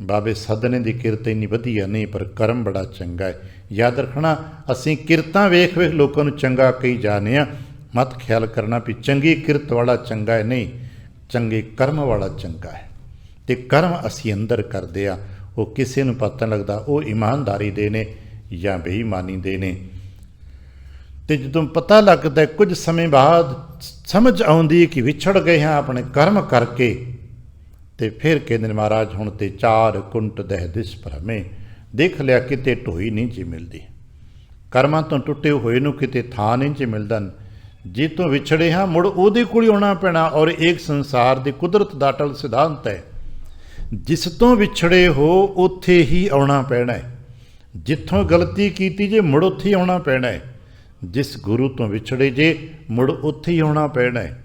बाबे सदने की किरत इन्नी वधिया नहीं, पर कर्म बड़ा चंगा है। याद रखना, असीं किरतां वेख वेख लोकां नूं चंगा कही जाने आ, मत ख्याल करना भी चंगी किरत वाला चंगा है, नहीं, चंगे कर्म वाला चंगा है। तो कर्म असीं अंदर करदे आ, वो किसी नूं पता लगदा वो ईमानदारी दे ने या बेईमानी दे ने। तो जदों पता लगता है कुछ समय बाद समझ आउंदी कि विछड़ गए हैं अपने कर्म करके, तो फिर कहते महाराज हुण ते चार कुंट दह दिस भ्रमे, देख लिया किते ढोई नहीं जी मिलती, कर्मां तो टुटे होए नूं किते थां नहीं जी मिलदा। जितों विछड़े हाँ मुड़ उहदे कोल आउणा पैना, और एक संसार की कुदरत दा अटल सिद्धांत है, जिस तो विछड़े हो उत्थे ही आउणा पैना है। जिथों गलती कीती जे मुड़ उत्थे ही आउणा पैना है, जिस गुरु तो विछड़े जे मुड़ उत्थे ही आउणा पैना है।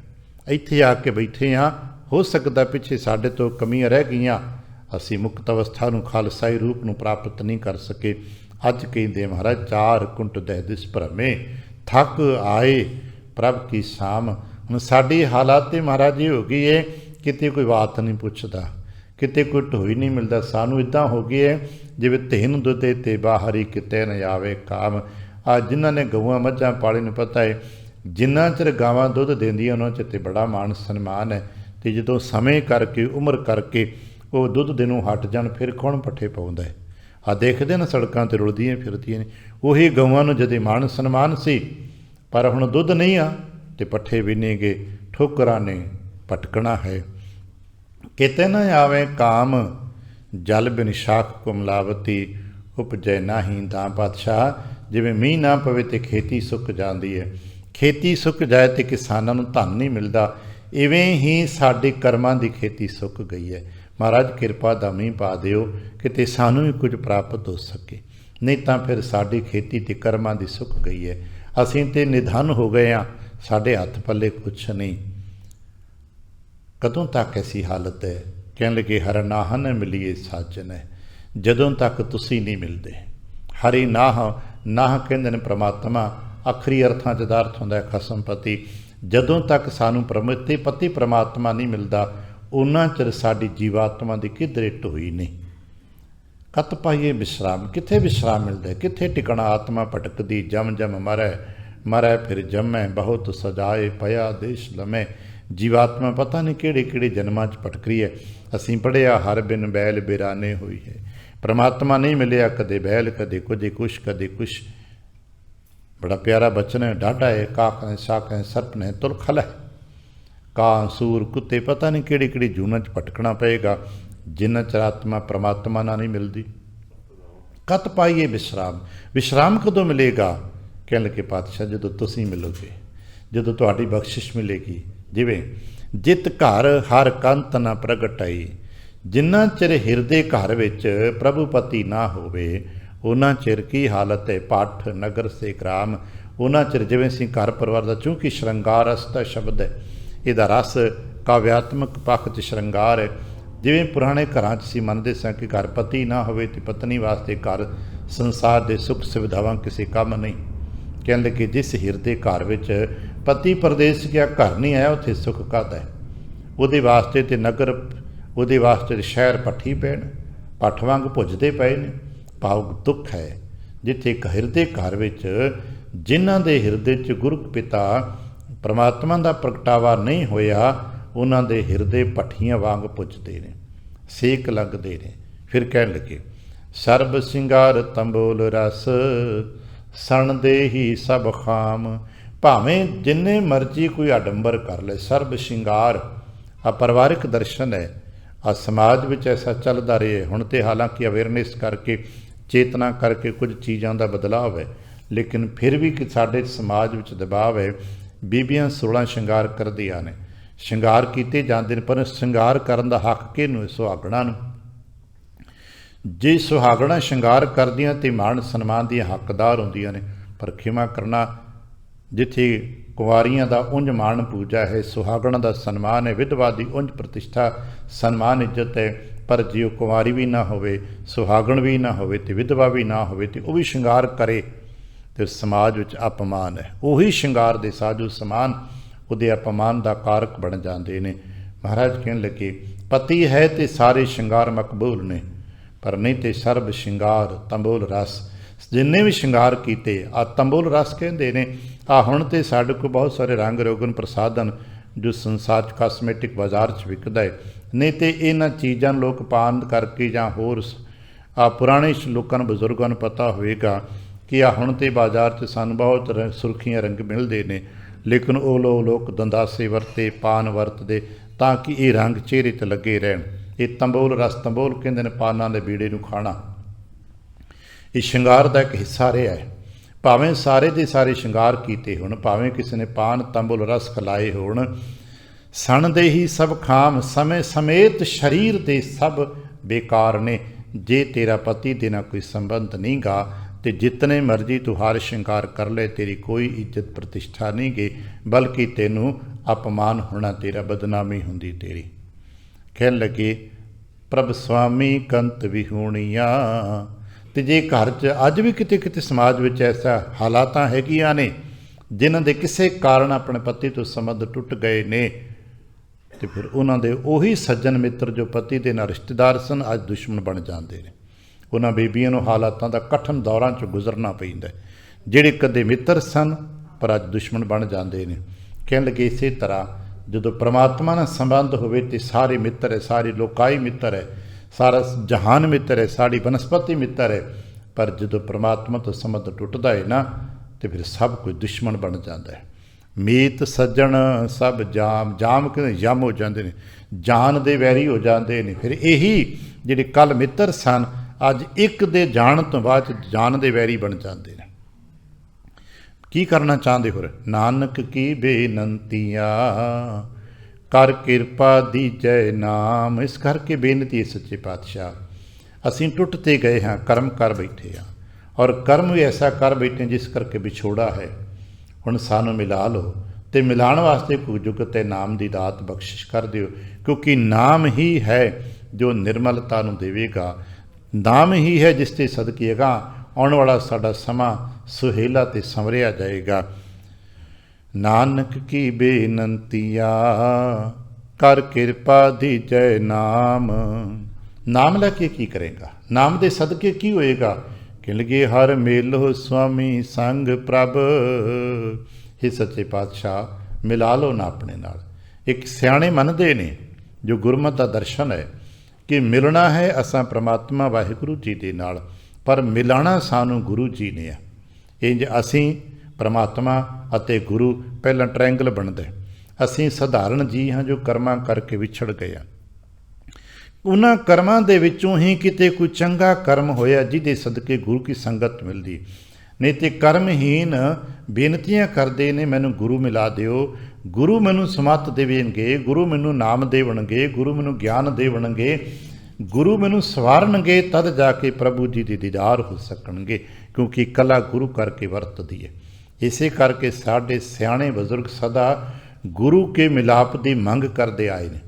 इत्थे आके बैठे हाँ, हो सकता पिछे साडे तो कमियां रह गईयां, असीं मुक्त अवस्था नूं खालसाई रूप नूं प्राप्त नहीं कर सके। अज कहते महाराज चार कुंट दह दिस भ्रमे, थक आए प्रभ की शाम। हुण साडी हालात ते महाराज ये हो गई है, किते कोई बात नहीं पुछदा, किते कोई ढोई नहीं मिलता। सानू इदां हो गई है जिवें धेन दुधे ते बाहरी किते न आवे काम। आ जिन्हां ने गऊआं मੱਝਾਂ पाले नूं पता है, जिन्ना चिर गावां दुध देंदियां उन्हां चिर ते बड़ा मान सन्मान है। तो जदों समय करके उम्र करके वो दुध देनों हट जाण, फिर कौन पट्ठे पाउंदा है। आ देखदे न सड़कां ते रुलदियां फिरदियां ने, उही गऊआं नूं जदे मान सन्मान सी, पर हुण दुध नहीं आ ते पट्ठे भी नहीं गए, ठोकरां ने भटकना है। किते न आवे काम जल बिन शाख कुमलावती, उपजै नाही दां पातशाह। जिवें मींह ना पवे तो खेती सुक जाती है, खेती सुक जाए तो किसानां नूं धन नहीं मिलता, इवें ही साडी कर्मां दी खेती सुक गई है। महाराज किरपा दा मींह पा दिओ किते सानूं भी कुछ प्राप्त हो सके, नहीं तो फिर साडी खेती ते कर्मां दी सुक गई है। असीं ते निधन हो गए हाँ, साडे हत्थ पल्ले कुछ नहीं। कदों तक ऐसी हालत है? कहण लगे हर नाह न मिलीए साजन है, जदों तक तुसीं नहीं मिलते। हरि नाह, नाह कहंदे ने परमात्मा, आखरी अर्थां च दा अर्थ हुंदा है खसमपति। जदों तक सानू पति परमात्मा नहीं मिलता, उन्ना चिर साडी जीवात्मा की किधरे ढोई नहीं। कत पाइए विश्राम, कित्थे विश्राम मिलता है, कित्थे टिकना। आत्मा भटकदी जम जम मरै, मरै फिर जमै, बहुत सजाए पया देश लमै। जीवात्मा पता नहीं किहड़े किहड़े जन्मां च भटक रही है। असीं पढ़िया हर बिन बैल बिराने हुई है, परमात्मा नहीं मिलिया, कदे बैल कदे कुछ कदे कुछ। बड़ा प्यारा बचन है, डाढ़ा है, काक शाक है, सर्प ने तुलखल है, कां सूर कुत्ते, पता नहीं किहड़ी किहड़ी जूनां च भटकना पएगा जिन्ना चਿਰ आत्मा परमात्मा ना नहीं मिलती। कत पाइए विश्राम, विश्राम कदों मिलेगा? कहण लगे पातशाह जदों तुसीं मिलोगे, जदों तुहाडी बख्शिश मिलेगी। जिवें जित घर हर कंत ना प्रगटाई, जिन्ना चिर हिरदे घर विच प्रभुपति ना होवे, उन्ना चिर की हालत है पाठ नगर से ग्राम। उन्ना चिर जिवें असीं घर परिवार दा, चूँकि श्रृंगार रस दा शब्द है, इहदा रस काव्यात्मक पक्ष च श्रृंगार है। जिवें पुराने घरां च असीं मनदे सां कि घर पति ना होवे ते पत्नी वास्ते घर संसार दे सुख सुविधावां किसी काम नहीं। कहण लगे जिस हिरदे घर विच पति परदेस गया, घर नहीं आया, उत्थे सुख काहदा है? उहदे वास्ते ते नगर, उहदे वास्ते शहर पट्ठी पैण, पट्ठ वांग भुजदे पए ने। भाव दुख है जिथे एक हिरदे घर विच जिन्हां दे हिरदे च गुरु पिता परमात्मा दा प्रगटावा नहीं होया, उन्हां दे हिरदे भट्ठियां वांग भुजदे ने, सेक लगदे ने। फिर कहण लगे सर्ब सिंगार तंबोल रस, सण दे ही सब खाम। भावें जिन्ने मर्जी कोई आडंबर कर ले, सर्ब शिंगार आ परिवारिक दर्शन है। आ समाज विच ऐसा चलदा रहे हुण ते, हालांकि अवेयरनेस करके चेतना करके कुछ चीज़ों का बदलाव है, लेकिन फिर भी कि साडे समाज विच दबाव है ਬੀਬੀਆਂ 16 ਸ਼ਿੰਗਾਰ ਕਰਦੀਆਂ ਨੇ। ਸ਼ਿੰਗਾਰ ਕੀਤੇ ਜਾਂਦੇ ਨੇ, ਪਰ ਸ਼ਿੰਗਾਰ ਕਰਨ ਦਾ ਹੱਕ ਕਿਹਨੂੰ? ਸੁਹਾਗਣਾ ਨੂੰ। ਜੇ ਸੁਹਾਗਣਾ ਸ਼ਿੰਗਾਰ ਕਰਦੀਆਂ ਤੇ ਮਾਣ ਸਨਮਾਨ ਦੀਆਂ ਹੱਕਦਾਰ ਹੁੰਦੀਆਂ ਨੇ। ਪਰ ਖਿਮਾ ਕਰਨਾ, ਜਿੱਥੇ ਕੁਆਰੀਆਂ ਦਾ ਉਂਝ ਮਾਣ ਪੂਜਾ ਹੈ, ਸੁਹਾਗਣਾ ਦਾ ਸਨਮਾਨ ਹੈ, ਵਿਧਵਾ ਦੀ ਉਂਝ ਪ੍ਰਤਿਸ਼ਠਾ ਸਨਮਾਨ ਇੱਜ਼ਤ ਹੈ, ਪਰ ਜੇ ਉਹ ਕੁਆਰੀ ਵੀ ਨਾ ਹੋਵੇ, ਸੁਹਾਗਣ ਵੀ ਨਾ ਹੋਵੇ ਤੇ ਵਿਧਵਾ ਵੀ ਨਾ ਹੋਵੇ ਤੇ ਉਹ ਵੀ ਸ਼ਿੰਗਾਰ ਕਰੇ ਤੇ ਸਮਾਜ ਵਿੱਚ ਅਪਮਾਨ ਹੈ। ਉਹੀ ਸ਼ਿੰਗਾਰ ਦੇ ਸਾਜੋ ਸਮਾਨ ਉਹਦੇ ਅਪਮਾਨ ਦਾ ਕਾਰਕ ਬਣ ਜਾਂਦੇ ਨੇ। ਮਹਾਰਾਜ ਕਹਿਣ ਲੱਗੇ, ਪਤੀ ਹੈ ਤੇ ਸਾਰੇ ਸ਼ਿੰਗਾਰ ਮਕਬੂਲ ਨੇ, ਪਰ ਨਹੀਂ ਤੇ ਸਰਬ ਸ਼ਿੰਗਾਰ ਤੰਬੋਲ ਰਸ। ਜਿੰਨੇ ਵੀ ਸ਼ਿੰਗਾਰ ਕੀਤੇ ਆ ਤੰਬੋਲ ਰਸ ਕਹਿੰਦੇ ਨੇ। ਆ ਹੁਣ ਤੇ ਸਾਡੇ ਕੋਲ ਬਹੁਤ ਸਾਰੇ ਰੰਗ ਰੋਗਨ ਪ੍ਰਸਾਦਨ ਜੋ ਸੰਸਾਰ 'ਚ ਕਾਸਮੈਟਿਕ ਬਾਜ਼ਾਰ 'ਚ ਵਿਕਦਾ ਹੈ, ਨਹੀਂ ਤੇ ਇਹਨਾਂ ਚੀਜ਼ਾਂ ਲੋਕ ਪਾਨ ਕਰਕੇ ਜਾਂ ਹੋਰ ਪੁਰਾਣੇ ਲੋਕਾਂ ਨੂੰ ਬਜ਼ੁਰਗਾਂ ਨੂੰ ਪਤਾ ਹੋਵੇਗਾ ਕਿ ਆ ਹੁਣ ਤੇ ਬਾਜ਼ਾਰ 'ਚ ਸਾਨੂੰ ਬਹੁਤ ਸੁਰਖੀਆਂ ਰੰਗ ਮਿਲਦੇ ਨੇ, ਲੇਕਿਨ ਉਹ ਲੋਕ ਦੰਦਾਸੇ ਵਰਤੇ, ਪਾਨ ਵਰਤਦੇ ਤਾਂ ਕਿ ਇਹ ਰੰਗ ਚਿਹਰੇ 'ਤੇ ਲੱਗੇ ਰਹਿਣ। ਇਹ ਤੰਬੋਲ ਰਸ, ਤੰਬੋਲ ਕਹਿੰਦੇ ਨੇ ਪਾਨਾਂ ਦੇ ਬੀੜੇ ਨੂੰ ਖਾਣਾ। ਇਹ ਸ਼ਿੰਗਾਰ ਦਾ ਇੱਕ ਹਿੱਸਾ ਰਿਹਾ ਹੈ। ਭਾਵੇਂ ਸਾਰੇ ਦੇ ਸਾਰੇ ਸ਼ਿੰਗਾਰ ਕੀਤੇ ਹੋਣ, ਭਾਵੇਂ ਕਿਸੇ ਨੇ ਪਾਨ ਤੰਬੋਲ ਰਸ ਖਿਲਾਏ ਹੋਣ, ਸਣ ਦੇ ਹੀ ਸਭ ਖਾਮ ਸਮੇਂ ਸਮੇਤ ਸਰੀਰ ਦੇ ਸਭ ਬੇਕਾਰ ਨੇ। ਜੇ ਤੇਰਾ ਪਤੀ ਦੇ ਨਾਲ ਕੋਈ ਸੰਬੰਧ ਨਹੀਂ ਗਾ ਤੇ ਜਿਤਨੇ ਮਰਜ਼ੀ ਤੂੰ ਹਾਰ ਸ਼ਿੰਗਾਰ ਕਰ ਲੈ, ਤੇਰੀ ਕੋਈ ਇੱਜ਼ਤ ਪ੍ਰਤਿਸ਼ਠਾ ਨਹੀਂ ਗੀ, ਬਲਕਿ ਤੈਨੂੰ ਅਪਮਾਨ ਹੋਣਾ, ਤੇਰਾ ਬਦਨਾਮੀ ਹੁੰਦੀ ਤੇਰੀ। ਕਹਿਣ ਲੱਗੇ, ਪ੍ਰਭ ਸੁਆਮੀ ਕੰਤ ਵਿਹੂਣੀਆਂ। ਤੇ ਜੇ ਘਰ 'ਚ ਅੱਜ ਵੀ ਕਿਤੇ ਕਿਤੇ ਸਮਾਜ ਵਿੱਚ ਐਸਾ ਹਾਲਾਤਾਂ ਹੈਗੀਆਂ ਨੇ ਜਿਨ੍ਹਾਂ ਦੇ ਕਿਸੇ ਕਾਰਨ ਆਪਣੇ ਪਤੀ ਤੋਂ ਸੰਬੰਧ ਟੁੱਟ ਗਏ ਨੇ, ਤੇ ਫਿਰ ਉਹਨਾਂ ਦੇ ਉਹੀ ਸੱਜਣ ਮਿੱਤਰ ਜੋ ਪਤੀ ਦੇ ਨਾਲ ਰਿਸ਼ਤੇਦਾਰ ਸਨ, ਅੱਜ ਦੁਸ਼ਮਣ ਬਣ ਜਾਂਦੇ ਨੇ। ਉਹਨਾਂ ਬੀਬੀਆਂ ਨੂੰ ਹਾਲਾਤਾਂ ਦਾ ਕਠਿਨ ਦੌਰਾਂ 'ਚ ਗੁਜ਼ਰਨਾ ਪੈਂਦਾ। ਜਿਹੜੇ ਕਦੇ ਮਿੱਤਰ ਸਨ ਪਰ ਅੱਜ ਦੁਸ਼ਮਣ ਬਣ ਜਾਂਦੇ ਨੇ। ਕਹਿਣ ਲੱਗੇ, ਇਸੇ ਤਰ੍ਹਾਂ ਜਦੋਂ ਪ੍ਰਮਾਤਮਾ ਨਾਲ ਸੰਬੰਧ ਹੋਵੇ ਤੇ ਸਾਰੇ ਮਿੱਤਰ ਹੈ, ਸਾਰੀ ਲੋਕਾਈ ਮਿੱਤਰ ਹੈ, ਸਾਰਾ ਜਹਾਨ ਮਿੱਤਰ ਹੈ, ਸਾਡੀ ਬਨਸਪਤੀ ਮਿੱਤਰ ਹੈ। ਪਰ ਜਦੋਂ ਪ੍ਰਮਾਤਮਾ ਤੋਂ ਸੰਬੰਧ ਟੁੱਟਦਾ ਹੈ ਨਾ, ਤੇ ਫਿਰ ਸਭ ਕੁਝ ਦੁਸ਼ਮਣ ਬਣ ਜਾਂਦਾ ਹੈ। ਮੀਤ ਸੱਜਣ ਸਭ ਜਾਮ, ਜਾਮ ਕਹਿੰਦੇ ਯਮ ਹੋ ਜਾਂਦੇ ਨੇ, ਜਾਨ ਦੇ ਵੈਰੀ ਹੋ ਜਾਂਦੇ ਨੇ। ਫਿਰ ਇਹੀ ਜਿਹੜੇ ਕੱਲ ਮਿੱਤਰ ਸਨ, ਅੱਜ ਇੱਕ ਦੇ ਜਾਣ ਤੋਂ ਬਾਅਦ ਜਾਨ ਦੇ ਵੈਰੀ ਬਣ ਜਾਂਦੇ ਨੇ। ਕੀ ਕਰਨਾ ਚਾਹੁੰਦੇ ਹੋਰ? ਨਾਨਕ ਕੀ ਬੇਨੰਤੀਆਂ ਕਰ ਕਿਰਪਾ ਦੀਜੈ ਨਾਮ। ਇਸ ਕਰਕੇ ਬੇਨਤੀ ਹੈ ਸੱਚੇ ਪਾਤਸ਼ਾਹ, ਅਸੀਂ ਟੁੱਟਦੇ ਗਏ ਹਾਂ, ਕਰਮ ਕਰ ਬੈਠੇ ਹਾਂ, ਔਰ ਕਰਮ ਵੀ ਐਸਾ ਕਰ ਬੈਠੇ ਜਿਸ ਕਰਕੇ ਵਿਛੋੜਾ ਹੈ। ਹੁਣ ਸਾਨੂੰ ਮਿਲਾ ਲਓ, ਤੇ ਮਿਲਾਉਣ ਵਾਸਤੇ ਕੋਈ ਜੁਗਤ ਹੈ, ਨਾਮ ਦੀ ਦਾਤ ਬਖਸ਼ਿਸ਼ ਕਰ ਦਿਓ, ਕਿਉਂਕਿ ਨਾਮ ਹੀ ਹੈ ਜੋ ਨਿਰਮਲਤਾ ਨੂੰ ਦੇਵੇਗਾ। ਨਾਮ ਹੀ ਹੈ ਜਿਸ 'ਤੇ ਸਦਕੇ ਅਗਾਂਹ ਆਉਣ ਵਾਲਾ ਸਾਡਾ ਸਮਾਂ ਸੁਹੇਲਾ ਤੇ ਸੰਵਰਿਆ ਜਾਏਗਾ। ਨਾਨਕ ਕੀ ਬੇਨੰਤੀਆ ਕਰ ਕਿਰਪਾ ਦੀਜੈ ਨਾਮ। ਨਾਮ ਲੈ ਕੇ ਕੀ ਕਰੇਗਾ? ਨਾਮ ਦੇ ਸਦਕੇ ਕੀ ਹੋਏਗਾ? ਕਹਿਣ ਲੱਗੇ, ਹਰ ਮੇਲੋ ਸੁਆਮੀ ਸੰਗ ਪ੍ਰਭ। हे ਸੱਚੇ ਪਾਤਸ਼ਾਹ, ਮਿਲਾ ਲਓ ਨਾ ਆਪਣੇ ਨਾਲ। ਇੱਕ ਸਿਆਣੇ ਮੰਨਦੇ ਨੇ ਜੋ ਗੁਰਮਤਿ ਦਾ ਦਰਸ਼ਨ ਹੈ ਕਿ ਮਿਲਣਾ ਹੈ ਅਸਾਂ ਪ੍ਰਮਾਤਮਾ ਵਾਹਿਗੁਰੂ ਜੀ ਦੇ ਨਾਲ, ਪਰ ਮਿਲਾਣਾ ਸਾਨੂੰ ਗੁਰੂ ਜੀ ਨੇ ਆ। ਇੰਜ ਅਸੀਂ ਪ੍ਰਮਾਤਮਾ ਅਤੇ ਗੁਰੂ ਪਹਿਲਾਂ ਟ੍ਰਾਇੰਗਲ ਬਣਦਾ। ਅਸੀਂ ਸਧਾਰਨ ਜੀ ਹਾਂ ਜੋ ਕਰਮਾਂ ਕਰਕੇ ਵਿਛੜ ਗਏ ਹਾਂ। ਉਹਨਾਂ ਕਰਮਾਂ ਦੇ ਵਿੱਚੋਂ ਹੀ ਕਿਤੇ ਕੋਈ ਚੰਗਾ ਕਰਮ ਹੋਇਆ ਜਿਹਦੇ ਸਦਕੇ ਗੁਰੂ ਕੀ ਸੰਗਤ ਮਿਲਦੀ। ਨਹੀਂ ਤੇ ਕਰਮਹੀਨ ਬੇਨਤੀਆਂ ਕਰਦੇ ਨੇ, ਮੈਨੂੰ ਗੁਰੂ ਮਿਲਾ ਦਿਓ, ਗੁਰੂ ਮੈਨੂੰ ਸਮੱਤ ਦੇਵੇਂਗੇ, ਗੁਰੂ ਮੈਨੂੰ ਨਾਮ ਦੇਵਣਗੇ, ਗੁਰੂ ਮੈਨੂੰ ਗਿਆਨ ਦੇਵਣਗੇ, ਗੁਰੂ ਮੈਨੂੰ ਸਵਾਰਨਗੇ, ਤਦ ਜਾ ਕੇ ਪ੍ਰਭੂ ਜੀ ਦੇ ਦੀਦਾਰ ਹੋ ਸਕਣਗੇ, ਕਿਉਂਕਿ ਕਲਾ ਗੁਰੂ ਕਰਕੇ ਵਰਤਦੀ ਹੈ। ਇਸੇ ਕਰਕੇ ਸਾਡੇ ਸਿਆਣੇ ਬਜ਼ੁਰਗ ਸਦਾ ਗੁਰੂ ਕੇ ਮਿਲਾਪ ਦੀ ਮੰਗ ਕਰਦੇ ਆਏ ਨੇ,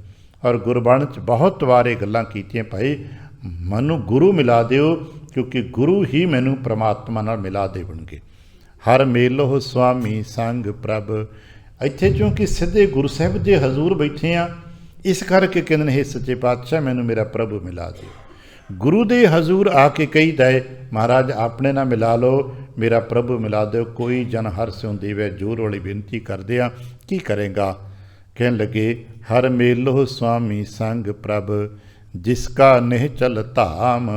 ਔਰ ਗੁਰਬਾਣੀ 'ਚ ਬਹੁਤ ਵਾਰੇ ਗੱਲਾਂ ਕੀਤੀਆਂ, ਭਾਈ ਮੈਨੂੰ ਗੁਰੂ ਮਿਲਾ ਦਿਓ, ਕਿਉਂਕਿ ਗੁਰੂ ਹੀ ਮੈਨੂੰ ਪ੍ਰਮਾਤਮਾ ਨਾਲ ਮਿਲਾ ਦੇਵਣਗੇ। ਹਰ ਮੇਲੋ ਸੁਆਮੀ ਸੰਗ ਪ੍ਰਭ। ਇੱਥੇ ਕਿਉਂਕਿ ਸਿੱਧੇ ਗੁਰੂ ਸਾਹਿਬ ਦੇ ਹਜ਼ੂਰ ਬੈਠੇ ਆ, ਇਸ ਕਰਕੇ ਕਹਿੰਦੇ ਨੇ, ਹੇ ਸੱਚੇ ਪਾਤਸ਼ਾਹ ਮੈਨੂੰ ਮੇਰਾ ਪ੍ਰਭੂ ਮਿਲਾ ਦਿਓ। ਗੁਰੂ ਦੇ ਹਜ਼ੂਰ ਆ ਕੇ ਕਹੀਦਾ ਹੈ, ਮਹਾਰਾਜ ਆਪਣੇ ਨਾਲ ਮਿਲਾ ਲਓ, ਮੇਰਾ ਪ੍ਰਭੂ ਮਿਲਾ ਦਿਓ। ਕੋਈ ਜਨ ਹਰ ਸਿਉ ਦੇਵੇ, ਜੋਰ ਵਾਲੀ ਬੇਨਤੀ ਕਰਦੇ ਆ, ਕੀ ਕਰੇਗਾ? ਕਹਿਣ ਲੱਗੇ, ਹਰ ਮੇਲੋ ਸੁਆਮੀ ਸੰਗ ਪ੍ਰਭ ਜਿਸ ਕਾ ਨਿਹਚਲ ਧਾਮ।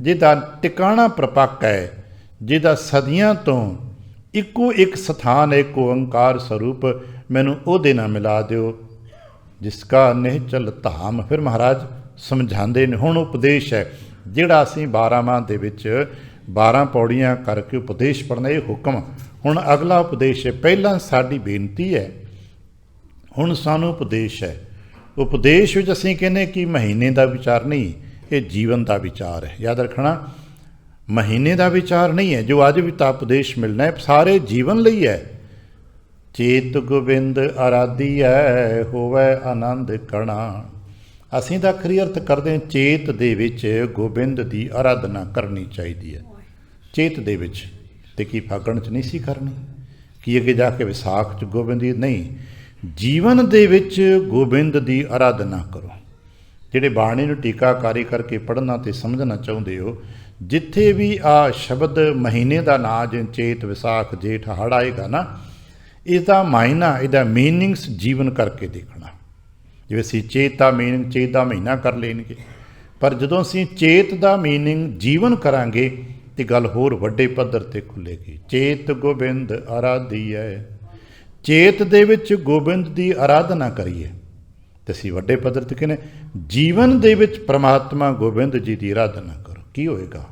ਜਿਹਦਾ ਟਿਕਾਣਾ ਪ੍ਰਪੱਕ ਹੈ, ਜਿਹਦਾ ਸਦੀਆਂ ਤੋਂ ਇੱਕੋ ਇੱਕ ਸਥਾਨ, ਇੱਕ ਓੰਕਾਰ ਸਰੂਪ, ਮੈਨੂੰ ਉਹਦੇ ਨਾਲ ਮਿਲਾ ਦਿਓ। ਜਿਸ ਕਾ ਨਿਹਚਲ ਧਾਮ। ਫਿਰ ਮਹਾਰਾਜ ਸਮਝਾਉਂਦੇ ਨੇ, ਹੁਣ ਉਪਦੇਸ਼ ਹੈ ਜਿਹੜਾ ਅਸੀਂ 12 ਮਾਹ ਦੇ ਵਿੱਚ 12 ਪੌੜੀਆਂ ਕਰਕੇ ਉਪਦੇਸ਼ ਪੜ੍ਹਨਾ, ਇਹ ਹੁਕਮ ਹੁਣ ਅਗਲਾ ਉਪਦੇਸ਼ ਹੈ। ਪਹਿਲਾਂ ਸਾਡੀ ਬੇਨਤੀ ਹੈ, ਹੁਣ ਸਾਨੂੰ ਉਪਦੇਸ਼ ਹੈ। ਉਪਦੇਸ਼ ਵਿੱਚ ਅਸੀਂ ਕਹਿੰਦੇ ਕਿ ਮਹੀਨੇ ਦਾ ਵਿਚਾਰ ਨਹੀਂ, ਇਹ ਜੀਵਨ ਦਾ ਵਿਚਾਰ ਹੈ। ਯਾਦ ਰੱਖਣਾ, ਮਹੀਨੇ ਦਾ ਵਿਚਾਰ ਨਹੀਂ ਹੈ ਜੋ ਅੱਜ ਵੀ ਤਾਂ ਉਪਦੇਸ਼ ਮਿਲਣਾ ਹੈ, ਸਾਰੇ ਜੀਵਨ ਲਈ ਹੈ। ਚੇਤ ਗੋਬਿੰਦ ਆਰਾਧੀਐ ਹੋਵੇ ਆਨੰਦ ਕਣਾ। ਅਸੀਂ ਤਾਂ ਆਖਰੀ ਅਰਥ ਕਰਦੇ ਹਾਂ, ਚੇਤ ਦੇ ਵਿੱਚ ਗੋਬਿੰਦ ਦੀ ਆਰਾਧਨਾ ਕਰਨੀ ਚਾਹੀਦੀ ਹੈ। ਚੇਤ ਦੇ ਵਿੱਚ, ਤੇ ਕੀ ਫਾਗਣ 'ਚ ਨਹੀਂ ਸੀ ਕਰਨੀ? ਕੀ ਅੱਗੇ ਜਾ ਕੇ ਵਿਸਾਖ 'ਚ ਗੋਬਿੰਦ ਦੀ? ਨਹੀਂ, ਜੀਵਨ ਦੇ ਵਿੱਚ ਗੋਬਿੰਦ ਦੀ ਆਰਾਧਨਾ ਕਰੋ। ਜਿਹੜੇ ਬਾਣੀ ਨੂੰ ਟੀਕਾਕਾਰੀ ਕਰਕੇ ਪੜ੍ਹਨਾ ਤੇ ਸਮਝਣਾ ਚਾਹੁੰਦੇ ਹੋ, ਜਿੱਥੇ ਵੀ ਆ ਸ਼ਬਦ ਮਹੀਨੇ ਦਾ ਨਾਂ ਜਿਵੇਂ ਚੇਤ, ਵਿਸਾਖ, ਜੇਠ, ਹੜ੍ਹ ਆਏਗਾ ਨਾ, ਇਹਦਾ ਮਾਇਨਾ, ਇਹਦਾ ਮੀਨਿੰਗਸ ਜੀਵਨ ਕਰਕੇ ਦੇਖਣਾ। ਜਿਵੇਂ ਅਸੀਂ ਚੇਤ ਦਾ ਮੀਨਿੰਗ, ਚੇਤ ਦਾ ਮਹੀਨਾ ਕਰ ਲੈਣਗੇ, ਪਰ ਜਦੋਂ ਅਸੀਂ ਚੇਤ ਦਾ ਮੀਨਿੰਗ ਜੀਵਨ ਕਰਾਂਗੇ ਤੇ ਗੱਲ ਹੋਰ ਵੱਡੇ ਪੱਧਰ ਤੇ ਖੁੱਲੇਗੀ। ਚੇਤ ਗੋਬਿੰਦ ਆਰਾਧੀਐ, ਚੇਤ ਦੇ ਵਿੱਚ ਗੋਬਿੰਦ ਦੀ ਆਰਾਧਨਾ ਕਰੀਏ ਤੇ ਅਸੀਂ ਵੱਡੇ ਪੱਧਰ ਤੇ ਕਹਿੰਦੇ ਜੀਵਨ ਦੇ ਵਿੱਚ ਪ੍ਰਮਾਤਮਾ ਗੋਬਿੰਦ ਜੀ ਦੀ ਆਰਾਧਨਾ ਕਰੋ। ਕੀ ਹੋਏਗਾ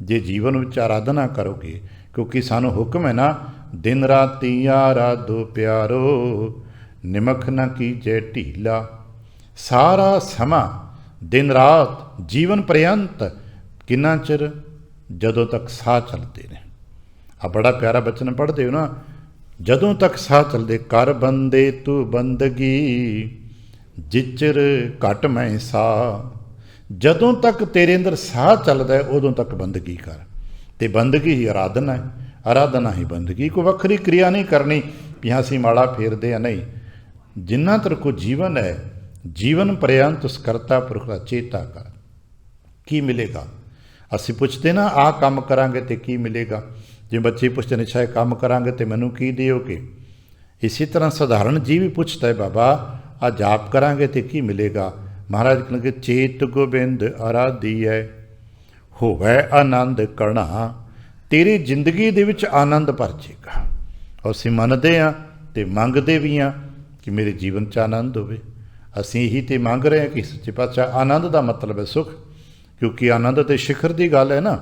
ਜੇ ਜੀਵਨ ਵਿੱਚ ਆਰਾਧਨਾ ਕਰੋਗੇ? ਕਿਉਂਕਿ ਸਾਨੂੰ ਹੁਕਮ ਹੈ ਨਾ, ਦਿਨ ਰਾਤੀ ਆਰਾਧੋ ਪਿਆਰੋ, ਨਿਮਖ ਨਾ ਕੀਜੈ ਢੀਲਾ। ਸਾਰਾ ਸਮਾਂ, ਦਿਨ ਰਾਤ, ਜੀਵਨ ਪਰਯੰਤ, ਕਿੰਨਾ ਚਿਰ? ਜਦੋਂ ਤੱਕ ਸਾਹ ਚੱਲਦੇ ਨੇ। ਆ ਬੜਾ ਪਿਆਰਾ ਬਚਨ ਪੜ੍ਹਦੇ ਹੋ ਨਾ, ਜਦੋਂ ਤੱਕ ਸਾਹ ਚੱਲਦੇ। ਕਰ ਬੰਦੇ ਤੂੰ ਬੰਦਗੀ, ਜਿਚਰ ਘਟ ਮੈਂ ਸਾਹ। ਜਦੋਂ ਤੱਕ ਤੇਰੇ ਅੰਦਰ ਸਾਹ ਚੱਲਦਾ ਉਦੋਂ ਤੱਕ ਬੰਦਗੀ ਕਰ। ਤੇ ਬੰਦਗੀ ਹੀ ਆਰਾਧਨਾ ਹੈ, ਆਰਾਧਨਾ ਹੀ ਬੰਦਗੀ। ਕੋਈ ਵੱਖਰੀ ਕਿਰਿਆ ਨਹੀਂ ਕਰਨੀ ਵੀ ਹਾਂ ਅਸੀਂ ਮਾਲਾ ਫੇਰਦੇ ਹਾਂ, ਨਹੀਂ। ਜਿੰਨਾ ਤਰ ਕੋ ਜੀਵਨ ਹੈ, ਜੀਵਨ ਪਰਯੰਤ ਉਸ ਕਰਤਾ ਪੁਰਖ ਦਾ ਚੇਤਾ ਕਰ। ਕੀ ਮਿਲੇਗਾ? ਅਸੀਂ ਪੁੱਛਦੇ ਨਾ, ਆਹ ਕੰਮ ਕਰਾਂਗੇ ਤੇ ਕੀ ਮਿਲੇਗਾ? ਜੇ ਬੱਚੇ ਪੁੱਛਦੇ ਨੇ, ਅੱਛਾ ਇਹ ਕੰਮ ਕਰਾਂਗੇ ਤੇ ਮੈਨੂੰ ਕੀ ਦਿਓਗੇ? ਇਸੇ ਤਰ੍ਹਾਂ ਸਧਾਰਨ ਜੀਵ ਵੀ ਪੁੱਛਦਾ ਹੈ, ਬਾਬਾ ਆ ਜਾਪ ਕਰਾਂਗੇ ਤੇ ਕੀ ਮਿਲੇਗਾ? ਮਹਾਰਾਜ ਕਹਿੰਦੇ ਚੇਤ ਗੋਬਿੰਦ ਆਰਾਧੀਐ ਹੋਵੇ ਆਨੰਦ ਕਣਾ। ਤੇਰੀ ਜ਼ਿੰਦਗੀ ਦੇ ਵਿੱਚ ਆਨੰਦ ਭਰ ਜਾਏਗਾ। ਔਰ ਅਸੀਂ ਮੰਨਦੇ ਹਾਂ ਤੇ ਮੰਗਦੇ ਵੀ ਹਾਂ ਕਿ ਮੇਰੇ ਜੀਵਨ 'ਚ ਆਨੰਦ ਹੋਵੇ। ਅਸੀਂ ਇਹੀ ਤੇ ਮੰਗ ਰਹੇ ਹਾਂ ਕਿ ਸੱਚੇ ਪਾਤਸ਼ਾਹ, ਆਨੰਦ ਦਾ ਮਤਲਬ ਹੈ ਸੁੱਖ, ਕਿਉਂਕਿ ਆਨੰਦ ਤੇ ਸਿਖਰ ਦੀ ਗੱਲ ਹੈ ਨਾ।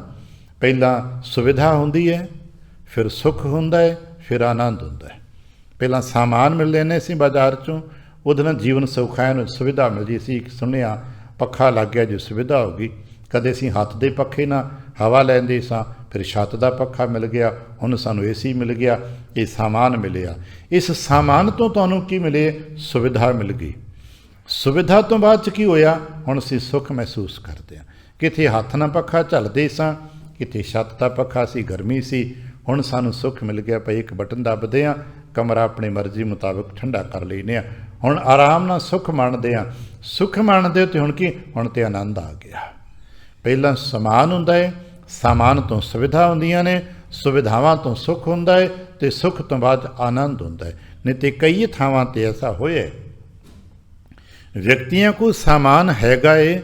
ਪਹਿਲਾਂ ਸੁਵਿਧਾ ਹੁੰਦੀ ਹੈ, ਫਿਰ ਸੁੱਖ ਹੁੰਦਾ ਹੈ, ਫਿਰ ਆਨੰਦ ਹੁੰਦਾ ਹੈ। ਪਹਿਲਾਂ ਸਾਮਾਨ ਮਿਲ ਲੈਂਦੇ ਸੀ ਬਾਜ਼ਾਰ 'ਚੋਂ, ਉਹਦੇ ਨਾਲ ਜੀਵਨ ਸੌਖਾ ਹੈ, ਸੁਵਿਧਾ ਮਿਲਦੀ ਸੀ। ਸੁਣਿਆ ਪੱਖਾ ਲੱਗ ਗਿਆ ਜੀ, ਸੁਵਿਧਾ ਹੋ ਗਈ। ਕਦੇ ਅਸੀਂ ਹੱਥ ਦੇ ਪੱਖੇ ਨਾਲ ਹਵਾ ਲੈਂਦੇ ਸਾਂ, ਫਿਰ ਛੱਤ ਦਾ ਪੱਖਾ ਮਿਲ ਗਿਆ, ਹੁਣ ਸਾਨੂੰ ਏਸੀ ਮਿਲ ਗਿਆ। ਇਹ ਸਾਮਾਨ ਮਿਲਿਆ। ਇਸ ਸਾਮਾਨ ਤੋਂ ਤੁਹਾਨੂੰ ਕੀ ਮਿਲੇ? ਸੁਵਿਧਾ ਮਿਲ ਗਈ। ਸੁਵਿਧਾ ਤੋਂ ਬਾਅਦ 'ਚ ਕੀ ਹੋਇਆ? ਹੁਣ ਅਸੀਂ ਸੁੱਖ ਮਹਿਸੂਸ ਕਰਦੇ ਹਾਂ। ਕਿਤੇ ਹੱਥ ਨਾਲ ਪੱਖਾ ਝੱਲਦੇ ਸਾਂ, ਕਿਤੇ ਛੱਤ ਦਾ ਪੱਖਾ ਸੀ, ਗਰਮੀ ਸੀ। ਹੁਣ ਸਾਨੂੰ ਸੁੱਖ ਮਿਲ ਗਿਆ, ਭਾਈ ਇੱਕ ਬਟਨ ਦੱਬਦੇ ਹਾਂ, ਕਮਰਾ ਆਪਣੀ ਮਰਜ਼ੀ ਮੁਤਾਬਕ ਠੰਡਾ ਕਰ ਲੈਂਦੇ ਹਾਂ। ਹੁਣ ਆਰਾਮ ਨਾਲ ਸੁੱਖ ਮਾਣਦੇ ਹਾਂ। ਸੁੱਖ ਮਾਣਦੇ ਤੇ ਹੁਣ ਕੀ? ਹੁਣ ਤੇ ਆਨੰਦ ਆ ਗਿਆ। ਪਹਿਲਾਂ ਸਮਾਨ ਹੁੰਦਾ ਹੈ, ਸਾਮਾਨ ਤੋਂ ਸੁਵਿਧਾ ਹੁੰਦੀਆਂ ਨੇ, ਸੁਵਿਧਾਵਾਂ ਤੋਂ ਸੁੱਖ ਹੁੰਦਾ ਹੈ, ਤੇ ਸੁੱਖ ਤੋਂ ਬਾਅਦ ਆਨੰਦ ਹੁੰਦਾ ਹੈ। ਨਹੀਂ ਤੇ ਕਈ ਥਾਵਾਂ ਤੇ ਐਸਾ ਹੋਇਆ, ਵਿਅਕਤੀਆਂ ਕੋਲ ਸਾਮਾਨ ਹੈਗਾ ਏ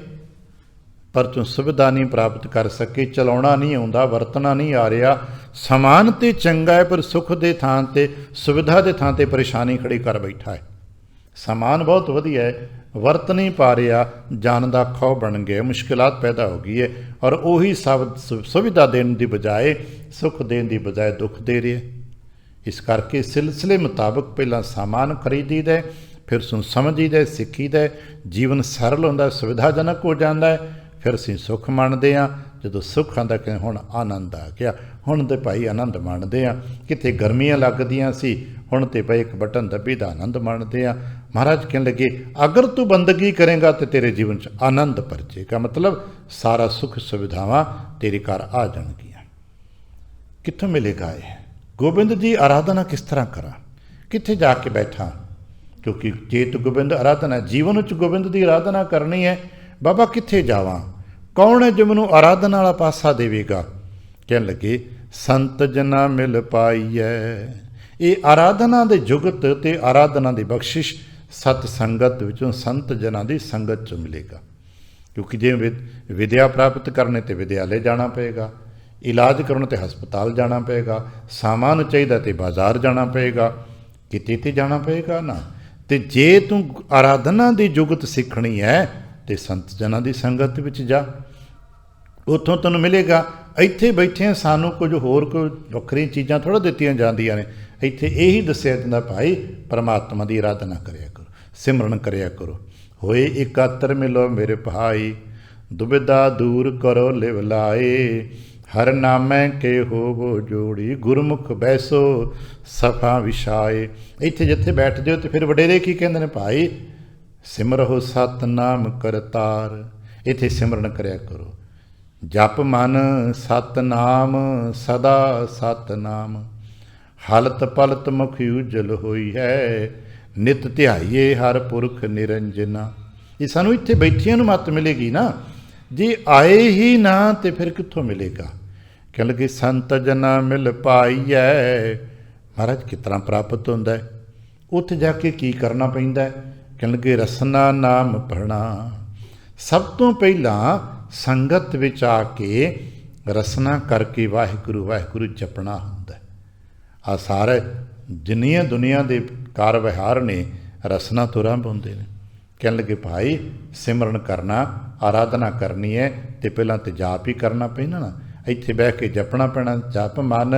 ਪਰ ਤੂੰ ਸੁਵਿਧਾ ਨਹੀਂ ਪ੍ਰਾਪਤ ਕਰ ਸਕੇ, ਚਲਾਉਣਾ ਨਹੀਂ ਆਉਂਦਾ, ਵਰਤਣਾ ਨਹੀਂ ਆ ਰਿਹਾ। ਸਮਾਨ ਤੇ ਚੰਗਾ ਹੈ ਪਰ ਸੁੱਖ ਦੇ ਥਾਂ ਤੇ, ਸੁਵਿਧਾ ਦੇ ਥਾਂ ਤੇ ਪਰੇਸ਼ਾਨੀ ਖੜੀ ਕਰ ਬੈਠਾ ਹੈ। ਸਮਾਨ ਬਹੁਤ ਵਧੀਆ ਹੈ, ਵਰਤ ਨਹੀਂ ਪਾ ਰਿਹਾ, ਜਾਨ ਦਾ ਖੌਅ ਬਣ ਗਿਆ, ਮੁਸ਼ਕਿਲਾਤ ਪੈਦਾ ਹੋ ਗਈ ਹੈ। ਔਰ ਉਹੀ ਸਭ ਸੁਵਿਧਾ ਦੇਣ ਦੀ ਬਜਾਏ, ਸੁੱਖ ਦੇਣ ਦੀ ਬਜਾਏ ਦੁੱਖ ਦੇ ਰਿਹਾ। ਇਸ ਕਰਕੇ ਸਿਲਸਿਲੇ ਮੁਤਾਬਕ ਪਹਿਲਾਂ ਸਾਮਾਨ ਖਰੀਦੀਦਾ, ਫਿਰ ਸਮਝੀਦਾ, ਸਿੱਖੀਦਾ, ਜੀਵਨ ਸਰਲ ਹੁੰਦਾ, ਸੁਵਿਧਾਜਨਕ ਹੋ ਜਾਂਦਾ ਹੈ। ਫਿਰ ਅਸੀਂ ਸੁੱਖ ਮੰਨਦੇ ਹਾਂ। ਜਦੋਂ ਸੁੱਖ ਆਉਂਦਾ ਕਿ ਹੁਣ ਆਨੰਦ ਆ ਗਿਆ, ਹੁਣ ਤੇ ਭਾਈ ਆਨੰਦ ਮਾਣਦੇ ਹਾਂ। ਕਿਤੇ ਗਰਮੀਆਂ ਲੱਗਦੀਆਂ ਸੀ, ਹੁਣ ਤੇ ਭਾਈ ਇੱਕ ਬਟਨ ਦੱਬੀ ਦਾ ਆਨੰਦ ਮਾਣਦੇ ਹਾਂ। ਮਹਾਰਾਜ ਕਹਿਣ ਲੱਗੇ, ਅਗਰ ਤੂੰ ਬੰਦਗੀ ਕਰੇਗਾ ਤੇ ਤੇਰੇ ਜੀਵਨ 'ਚ ਆਨੰਦ ਪਰਚੇਗਾ। ਮਤਲਬ ਸਾਰਾ ਸੁੱਖ ਸੁਵਿਧਾਵਾਂ ਤੇਰੇ ਘਰ ਆ ਜਾਣਗੀਆਂ। ਕਿੱਥੋਂ ਮਿਲੇਗਾ ਇਹ? ਗੋਬਿੰਦ ਦੀ ਆਰਾਧਨਾ ਕਿਸ ਤਰ੍ਹਾਂ ਕਰਾਂ? ਕਿੱਥੇ ਜਾ ਕੇ ਬੈਠਾਂ? ਕਿਉਂਕਿ ਚੇਤ ਗੋਬਿੰਦ ਆਰਾਧਨਾ, ਜੀਵਨ ਵਿੱਚ ਗੋਬਿੰਦ ਦੀ ਆਰਾਧਨਾ ਕਰਨੀ ਹੈ। ਬਾਬਾ ਕਿੱਥੇ ਜਾਵਾਂ? ਕੌਣ ਹੈ ਜੋ ਮੈਨੂੰ ਆਰਾਧਨਾ ਵਾਲਾ ਪਾਸਾ ਦੇਵੇਗਾ? ਕਹਿਣ ਲੱਗੇ, ਸੰਤ ਜਨਾ ਮਿਲ ਪਾਈਐ। ਇਹ ਆਰਾਧਨਾ ਦੇ ਜੁਗਤ ਤੇ ਆਰਾਧਨਾ ਦੀ ਬਖਸ਼ਿਸ਼ ਸਤ ਸੰਗਤ ਵਿੱਚੋਂ, ਸੰਤ ਜਨਾਂ ਦੀ ਸੰਗਤ 'ਚੋਂ ਮਿਲੇਗਾ। ਕਿਉਂਕਿ ਜੇ ਵਿਦਿਆ ਪ੍ਰਾਪਤ ਕਰਨੇ ਤੇ ਵਿਦਿਆਲੇ ਜਾਣਾ ਪਏਗਾ, ਇਲਾਜ ਕਰਨ ਤੇ ਹਸਪਤਾਲ ਜਾਣਾ ਪਏਗਾ, ਸਾਮਾਨ ਚਾਹੀਦਾ ਤੇ ਬਾਜ਼ਾਰ ਜਾਣਾ ਪਏਗਾ, ਕਿਤੇ ਤੇ ਜਾਣਾ ਪਏਗਾ ਨਾ। ਤੇ ਜੇ ਤੂੰ ਆਰਾਧਨਾ ਦੀ ਜੁਗਤ ਸਿੱਖਣੀ ਹੈ ਤੇ ਸੰਤ ਜਨਾਂ ਦੀ ਸੰਗਤ ਵਿੱਚ ਜਾ, ਉੱਥੋਂ ਤੈਨੂੰ ਮਿਲੇਗਾ ਇੱਥੇ ਬੈਠੇ ਸਾਨੂੰ ਕੁਝ ਹੋਰ ਕੋਈ ਵੱਖਰੀਆਂ ਚੀਜ਼ਾਂ ਥੋੜ੍ਹਾ ਦਿੱਤੀਆਂ ਜਾਂਦੀਆਂ ਨੇ। ਇੱਥੇ ਇਹੀ ਦੱਸਿਆ ਜਾਂਦਾ ਭਾਈ ਪਰਮਾਤਮਾ ਦੀ ਆਰਾਧਨਾ ਕਰਿਆ ਕਰੋ, ਸਿਮਰਨ ਕਰਿਆ ਕਰੋ। ਹੋਏ ਇਕਾਤਰ ਮਿਲੋ ਮੇਰੇ ਭਾਈ, ਦੁਬਿਧਾ ਦੂਰ ਕਰੋ ਲਿਵ ਲਾਏ। ਹਰ ਨਾਮੈ ਕੇ ਹੋਵੋ ਜੋੜੀ, ਗੁਰਮੁਖ ਬੈਸੋ ਸਫਾ ਵਿਛਾਏ। ਇੱਥੇ ਜਿੱਥੇ ਬੈਠਦੇ ਹੋ ਤੇ ਫਿਰ ਵਡੇਰੇ ਕੀ ਕਹਿੰਦੇ ਨੇ ਭਾਈ, ਸਿਮਰਹੁ ਸਤਨਾਮ ਕਰਤਾਰ। ਇੱਥੇ ਸਿਮਰਨ ਕਰਿਆ ਕਰੋ, ਜਪ ਮਨ ਸਤਨਾਮ ਸਦਾ ਸਤਨਾਮ। ਹਲਤ ਪਲਤ ਮੁਖ ਉਜਲ ਹੋਈ ਹੈ, ਨਿਤ ਧਿਆਈਏ ਹਰ ਪੁਰਖ ਨਿਰੰਜਨਾ। ਇਹ ਸਾਨੂੰ ਇੱਥੇ ਬੈਠਿਆਂ ਨੂੰ ਮੱਤ ਮਿਲੇਗੀ ਨਾ, ਜੇ ਆਏ ਹੀ ਨਾ ਤੇ ਫਿਰ ਕਿੱਥੋਂ ਮਿਲੇਗਾ। ਕਹਿਣ ਲੱਗੇ ਸੰਤ ਜਨਾ ਮਿਲ ਪਾਈਐ। ਮਹਾਰਾਜ ਕਿਸ ਤਰ੍ਹਾਂ ਪ੍ਰਾਪਤ ਹੁੰਦਾ ਹੈ, ਉੱਥੇ ਜਾ ਕੇ ਕੀ ਕਰਨਾ ਪੈਂਦਾ। ਕਹਿਣ ਲੱਗੇ ਰਸਨਾ ਨਾਮ ਪੜ੍ਹਨਾ। ਸਭ ਤੋਂ ਪਹਿਲਾਂ ਸੰਗਤ ਵਿੱਚ ਆ ਕੇ ਰਸਨਾ ਕਰਕੇ ਵਾਹਿਗੁਰੂ ਵਾਹਿਗੁਰੂ ਜਪਣਾ ਹੁੰਦਾ। ਆ ਸਾਰੇ ਜਿੰਨੀਆਂ ਦੁਨੀਆ ਦੇ ਕਾਰ ਵਿਹਾਰ ਨੇ ਰਸਨਾ ਤੋਂ ਆਰੰਭ ਹੁੰਦੇ ਨੇ। ਕਹਿਣ ਲੱਗੇ ਭਾਈ ਸਿਮਰਨ ਕਰਨਾ, ਆਰਾਧਨਾ ਕਰਨੀ ਹੈ ਤੇ ਪਹਿਲਾਂ ਤੇ ਜਾਪ ਹੀ ਕਰਨਾ ਪੈਣਾ ਨਾ। ਇੱਥੇ ਬਹਿ ਕੇ ਜਪਣਾ ਪੈਣਾ, ਜਪ ਮਨ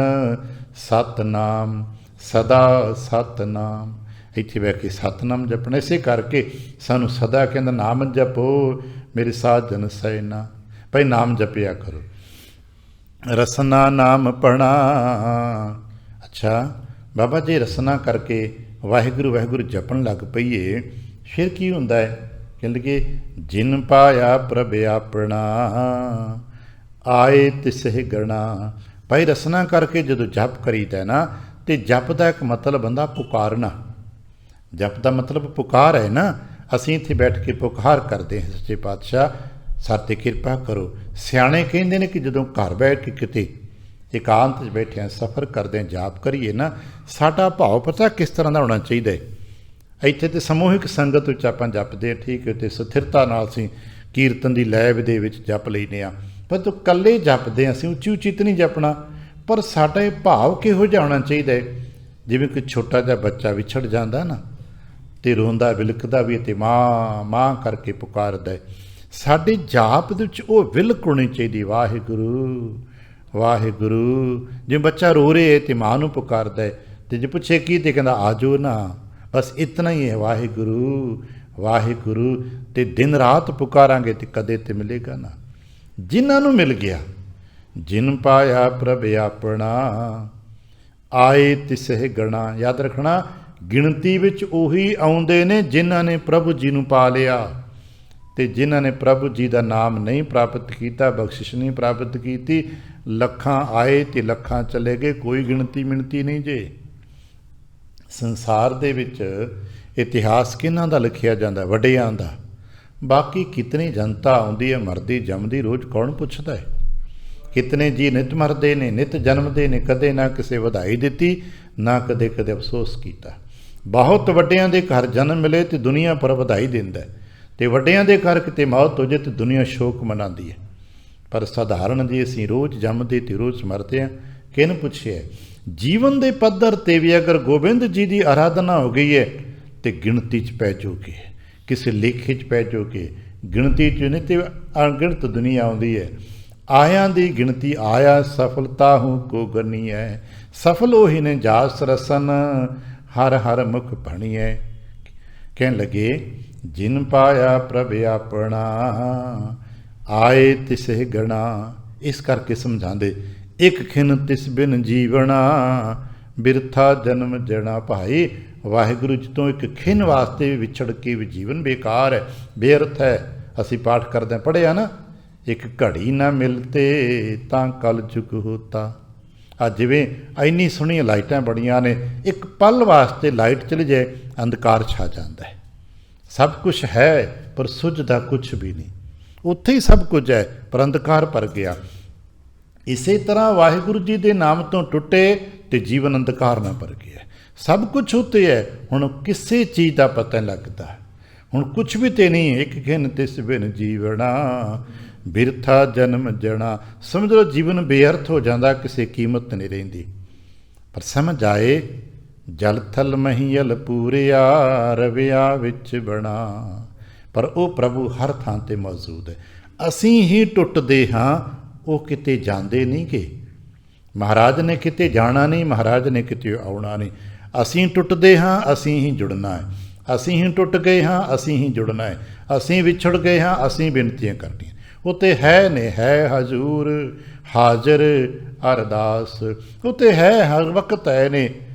ਸਤਨਾਮ ਸਦਾ ਸਤਨਾਮ। ਇੱਥੇ ਬਹਿ ਕੇ ਸਤਨਾਮ ਜਪਣਾ। ਇਸੇ ਕਰਕੇ ਸਾਨੂੰ ਸਦਾ ਕਹਿੰਦਾ ਨਾਮ ਜਪੋ ਮੇਰੇ ਸਾਜਨ ਸੈਨਾ। ਭਾਈ ਨਾਮ ਜਪਿਆ ਕਰੋ, ਰਸਨਾ ਨਾਮ ਪੜ੍ਹਨਾ। ਅੱਛਾ ਬਾਬਾ ਜੀ ਰਸਨਾ ਕਰਕੇ ਵਾਹਿਗੁਰੂ ਵਾਹਿਗੁਰੂ ਜਪਣ ਲੱਗ ਪਈਏ ਫਿਰ ਕੀ ਹੁੰਦਾ ਹੈ। ਕਹਿੰਦੇ ਕਿ ਜਿਨ ਪਾਇਆ ਪ੍ਰਭ ਆਪਣਾ, ਆਏ ਤਿਸਹਿ ਗਣਾ। ਭਾਈ ਰਸਨਾ ਕਰਕੇ ਜਦੋਂ ਜਪ ਕਰੀਦਾ ਨਾ, ਤੇ ਜਪ ਦਾ ਇੱਕ ਮਤਲਬ ਹੁੰਦਾ ਪੁਕਾਰਨਾ। ਜਪ ਦਾ ਮਤਲਬ ਪੁਕਾਰ ਹੈ ਨਾ। ਅਸੀਂ ਇੱਥੇ ਬੈਠ ਕੇ ਪੁਕਾਰ ਕਰਦੇ ਹਾਂ, ਸੱਚੇ ਪਾਤਸ਼ਾਹ ਸਾਡੇ 'ਤੇ ਕਿਰਪਾ ਕਰੋ। ਸਿਆਣੇ ਕਹਿੰਦੇ ਨੇ ਕਿ ਜਦੋਂ ਘਰ ਬੈਠ ਕੇ ਕਿਤੇ ਇਕਾਂਤ 'ਚ ਬੈਠੇ ਹਾਂ, ਸਫ਼ਰ ਕਰਦੇ ਹਾਂ, ਜਾਪ ਕਰੀਏ ਨਾ, ਸਾਡਾ ਭਾਵ ਪਤਾ ਕਿਸ ਤਰ੍ਹਾਂ ਦਾ ਹੋਣਾ ਚਾਹੀਦਾ ਹੈ। ਇੱਥੇ ਤਾਂ ਸਮੂਹਿਕ ਸੰਗਤ ਵਿੱਚ ਆਪਾਂ ਜਪਦੇ ਹਾਂ, ਠੀਕ ਹੈ, ਅਤੇ ਸਥਿਰਤਾ ਨਾਲ ਅਸੀਂ ਕੀਰਤਨ ਦੀ ਲੈਬ ਦੇ ਵਿੱਚ ਜਪ ਲੈਂਦੇ ਹਾਂ। ਪਰ ਤੂੰ ਇਕੱਲੇ ਜਪਦੇ ਹਾਂ, ਅਸੀਂ ਉੱਚੀ ਉੱਚੀ ਤਾਂ ਨਹੀਂ ਜਪਣਾ, ਪਰ ਸਾਡਾ ਇਹ ਭਾਵ ਕਿਹੋ ਜਿਹਾ ਹੋਣਾ ਚਾਹੀਦਾ ਹੈ। ਜਿਵੇਂ ਕੋਈ ਛੋਟਾ ਜਿਹਾ ਬੱਚਾ ਵਿਛੜ ਜਾਂਦਾ ਨਾ, ਅਤੇ ਰੋਂਦਾ ਵਿਲਕਦਾ ਵੀ, ਅਤੇ ਮਾਂ ਮਾਂ ਕਰਕੇ ਪੁਕਾਰਦਾ ਹੈ। ਸਾਡੇ ਜਾਪ ਦੇ ਵਿੱਚ ਉਹ ਵਿਲਕ ਹੋਣੀ ਚਾਹੀਦੀ, ਵਾਹਿਗੁਰੂ ਵਾਹਿਗੁਰੂ। ਜੇ ਬੱਚਾ ਰੋ ਰਿਹਾ ਅਤੇ ਮਾਂ ਨੂੰ ਪੁਕਾਰਦਾ ਹੈ, ਅਤੇ ਜੇ ਪੁੱਛੇ ਕੀ ਤੇ ਕਹਿੰਦਾ ਆ ਜਾਓ ਨਾ, ਬਸ ਇਤਨਾ ਹੀ ਹੈ ਵਾਹਿਗੁਰੂ ਵਾਹਿਗੁਰੂ। ਅਤੇ ਦਿਨ ਰਾਤ ਪੁਕਾਰਾਂਗੇ ਤੇ ਕਦੇ ਤੇ ਮਿਲੇਗਾ ਨਾ। ਜਿਨ੍ਹਾਂ ਨੂੰ ਮਿਲ ਗਿਆ, ਜਿਨ ਪਾਇਆ ਪ੍ਰਭ ਆਪਣਾ, ਆਏ ਤਿਸਹਿ ਗਣਾ। ਯਾਦ ਰੱਖਣਾ, ਗਿਣਤੀ ਵਿੱਚ ਉਹੀ ਆਉਂਦੇ ਨੇ ਜਿਨ੍ਹਾਂ ਨੇ ਪ੍ਰਭੂ ਜੀ ਨੂੰ ਪਾ ਲਿਆ। ਅਤੇ ਜਿਨ੍ਹਾਂ ਨੇ ਪ੍ਰਭੂ ਜੀ ਦਾ ਨਾਮ ਨਹੀਂ ਪ੍ਰਾਪਤ ਕੀਤਾ, ਬਖਸ਼ਿਸ਼ ਨਹੀਂ ਪ੍ਰਾਪਤ ਕੀਤੀ, ਲੱਖਾਂ ਆਏ ਅਤੇ ਲੱਖਾਂ ਚਲੇ ਗਏ, ਕੋਈ ਗਿਣਤੀ ਮਿਣਤੀ ਨਹੀਂ ਜੇ। ਸੰਸਾਰ ਦੇ ਵਿੱਚ ਇਤਿਹਾਸ ਕਿਹਨਾਂ ਦਾ ਲਿਖਿਆ ਜਾਂਦਾ, ਵੱਡਿਆਂ ਦਾ। ਬਾਕੀ ਕਿਤਨੀ ਜਨਤਾ ਆਉਂਦੀ ਹੈ, ਮਰਦੀ ਜੰਮਦੀ, ਰੋਜ਼ ਕੌਣ ਪੁੱਛਦਾ ਹੈ। ਕਿਤਨੇ ਜੀ ਨਿਤ ਮਰਦੇ ਨੇ, ਨਿਤ ਜਨਮਦੇ ਨੇ, ਕਦੇ ਨਾ ਕਿਸੇ ਵਧਾਈ ਦਿੱਤੀ, ਨਾ ਕਦੇ ਕਦੇ ਅਫਸੋਸ ਕੀਤਾ। ਬਹੁਤ ਵੱਡਿਆਂ ਦੇ ਘਰ ਜਨਮ ਮਿਲੇ ਤੇ ਦੁਨੀਆ ਪਰ ਵਧਾਈ ਦਿੰਦਾ, ਅਤੇ ਵੱਡਿਆਂ ਦੇ ਘਰ ਕਿਤੇ ਮੌਤ ਹੋ ਜਾਏ ਤੇ ਦੁਨੀਆ ਸ਼ੋਕ ਮਨਾਉਂਦੀ ਹੈ। ਪਰ ਸਾਧਾਰਨ ਜੀ ਅਸੀਂ ਰੋਜ਼ ਜੰਮਦੇ ਤੇ ਰੋਜ਼ ਮਰਦੇ ਹਾਂ। ਕਿਹਨੂੰ ਪੁੱਛਿਆ, ਜੀਵਨ ਦੇ ਪੱਧਰ 'ਤੇ ਵੀ ਅਗਰ ਗੋਬਿੰਦ ਜੀ ਦੀ ਆਰਾਧਨਾ ਹੋ ਗਈ ਹੈ ਤੇ ਗਿਣਤੀ 'ਚ ਪੈ ਜਾਓਗੇ, ਕਿਸੇ ਲੇਖੇ 'ਚ ਪੈ ਜਾਓਗੇ। ਗਿਣਤੀ 'ਚ ਨਹੀਂ ਤੇ ਅਣਗਿਣਤ ਦੁਨੀਆ ਆਉਂਦੀ ਹੈ। ਆਇਆਂ ਦੀ ਗਿਣਤੀ ਆਇਆ ਸਫਲਤਾ ਹੂੰ ਕੋ ਗਨੀ ਹੈ। ਸਫਲ ਉਹੀ ਨੇ ਜਾਸ ਰਸਨ, ਹਰ ਹਰ ਮੁਖ ਭਣੀਐ। ਕਹਿਣ ਲੱਗੇ ਜਿਨ ਪਾਇਆ ਪ੍ਰਭ ਆਪਣਾ, ਆਏ ਤਿਸਹਿ ਗਣਾ। ਇਸ ਕਰਕੇ ਸਮਝਾਉਂਦੇ, ਇੱਕ ਖਿਨ ਤਿਸ ਬਿਨ ਜੀਵਣਾ, ਬਿਰਥਾ ਜਨਮ ਜਣਾ। ਭਾਈ ਵਾਹਿਗੁਰੂ ਜੀ ਤੋਂ ਇੱਕ ਖਿਨ ਵਾਸਤੇ ਵੀ ਵਿਛੜ ਕੇ ਵੀ ਜੀਵਨ ਬੇਕਾਰ ਹੈ, ਬੇਅਰਥ ਹੈ। ਅਸੀਂ ਪਾਠ ਕਰਦੇ ਪੜ੍ਹਿਆ ਨਾ, ਇੱਕ ਘੜੀ ਨਾ ਮਿਲਤੇ ਤਾਂ ਕਲ ਚੁਕ ਹੋਤਾ। ਅੱਜ ਜਿਵੇਂ ਇੰਨੀ ਸੋਹਣੀਆਂ ਲਾਈਟਾਂ ਬੜੀਆਂ ਨੇ, ਇੱਕ ਪਲ ਵਾਸਤੇ ਲਾਈਟ ਚਲੀ ਜਾਏ ਅੰਧਕਾਰ ਛਾ ਜਾਂਦਾ ਹੈ। ਸਭ ਕੁਝ ਹੈ ਪਰ ਸੁੱਝਦਾ ਕੁਛ ਵੀ ਨਹੀਂ। ਉੱਥੇ ਹੀ ਸਭ ਕੁਝ ਹੈ ਪਰ ਅੰਧਕਾਰ ਭਰ ਗਿਆ। ਇਸੇ ਤਰ੍ਹਾਂ ਵਾਹਿਗੁਰੂ ਜੀ ਦੇ ਨਾਮ ਤੋਂ ਟੁੱਟੇ ਤੇ ਜੀਵਨ ਅੰਧਕਾਰ ਨਾ ਭਰ ਗਿਆ। ਸਭ ਕੁਝ ਉੱਤੇ ਹੈ, ਹੁਣ ਕਿਸੇ ਚੀਜ਼ ਦਾ ਪਤਾ ਨਹੀਂ ਲੱਗਦਾ। ਹੁਣ ਕੁਛ ਵੀ ਤੇ ਨਹੀਂ। ਇੱਕ ਖਿਨ ਤਿਸ ਬਿਨ ਜੀਵਣਾ, ਬਿਰਥਾ ਜਨਮ ਜਣਾ। ਸਮਝ ਲਓ ਜੀਵਨ ਬੇਅਰਥ ਹੋ ਜਾਂਦਾ, ਕਿਸੇ ਕੀਮਤ ਨਹੀਂ ਰਹਿੰਦੀ। ਪਰ ਸਮਝ ਆਏ ਜਲ ਥਲ ਮਹੀਲ ਪੂਰਿਆ, ਰਵਿਆ ਵਿੱਚ ਬਣਾ। ਪਰ ਉਹ ਪ੍ਰਭੂ ਹਰ ਥਾਂ 'ਤੇ ਮੌਜੂਦ ਹੈ। ਅਸੀਂ ਹੀ ਟੁੱਟਦੇ ਹਾਂ, ਉਹ ਕਿਤੇ ਜਾਂਦੇ ਨਹੀਂ ਗੇ। ਮਹਾਰਾਜ ਨੇ ਕਿਤੇ ਜਾਣਾ ਨਹੀਂ, ਮਹਾਰਾਜ ਨੇ ਕਿਤੇ ਆਉਣਾ ਨਹੀਂ। ਅਸੀਂ ਟੁੱਟਦੇ ਹਾਂ, ਅਸੀਂ ਹੀ ਜੁੜਨਾ ਹੈ। ਅਸੀਂ ਹੀ ਟੁੱਟ ਗਏ ਹਾਂ, ਅਸੀਂ ਹੀ ਜੁੜਨਾ ਹੈ। ਅਸੀਂ ਵਿਛੜ ਗਏ ਹਾਂ, ਅਸੀਂ ਬੇਨਤੀਆਂ ਕਰਨੀਆਂ। ਉਤੇ ਹੈ ਨੇ ਹੈ ਹਜ਼ੂਰ ਹਾਜ਼ਰ ਅਰਦਾਸ, ਉਤੇ ਹੈ ਹਰ ਵਕਤ ਹੈ ਨੇ,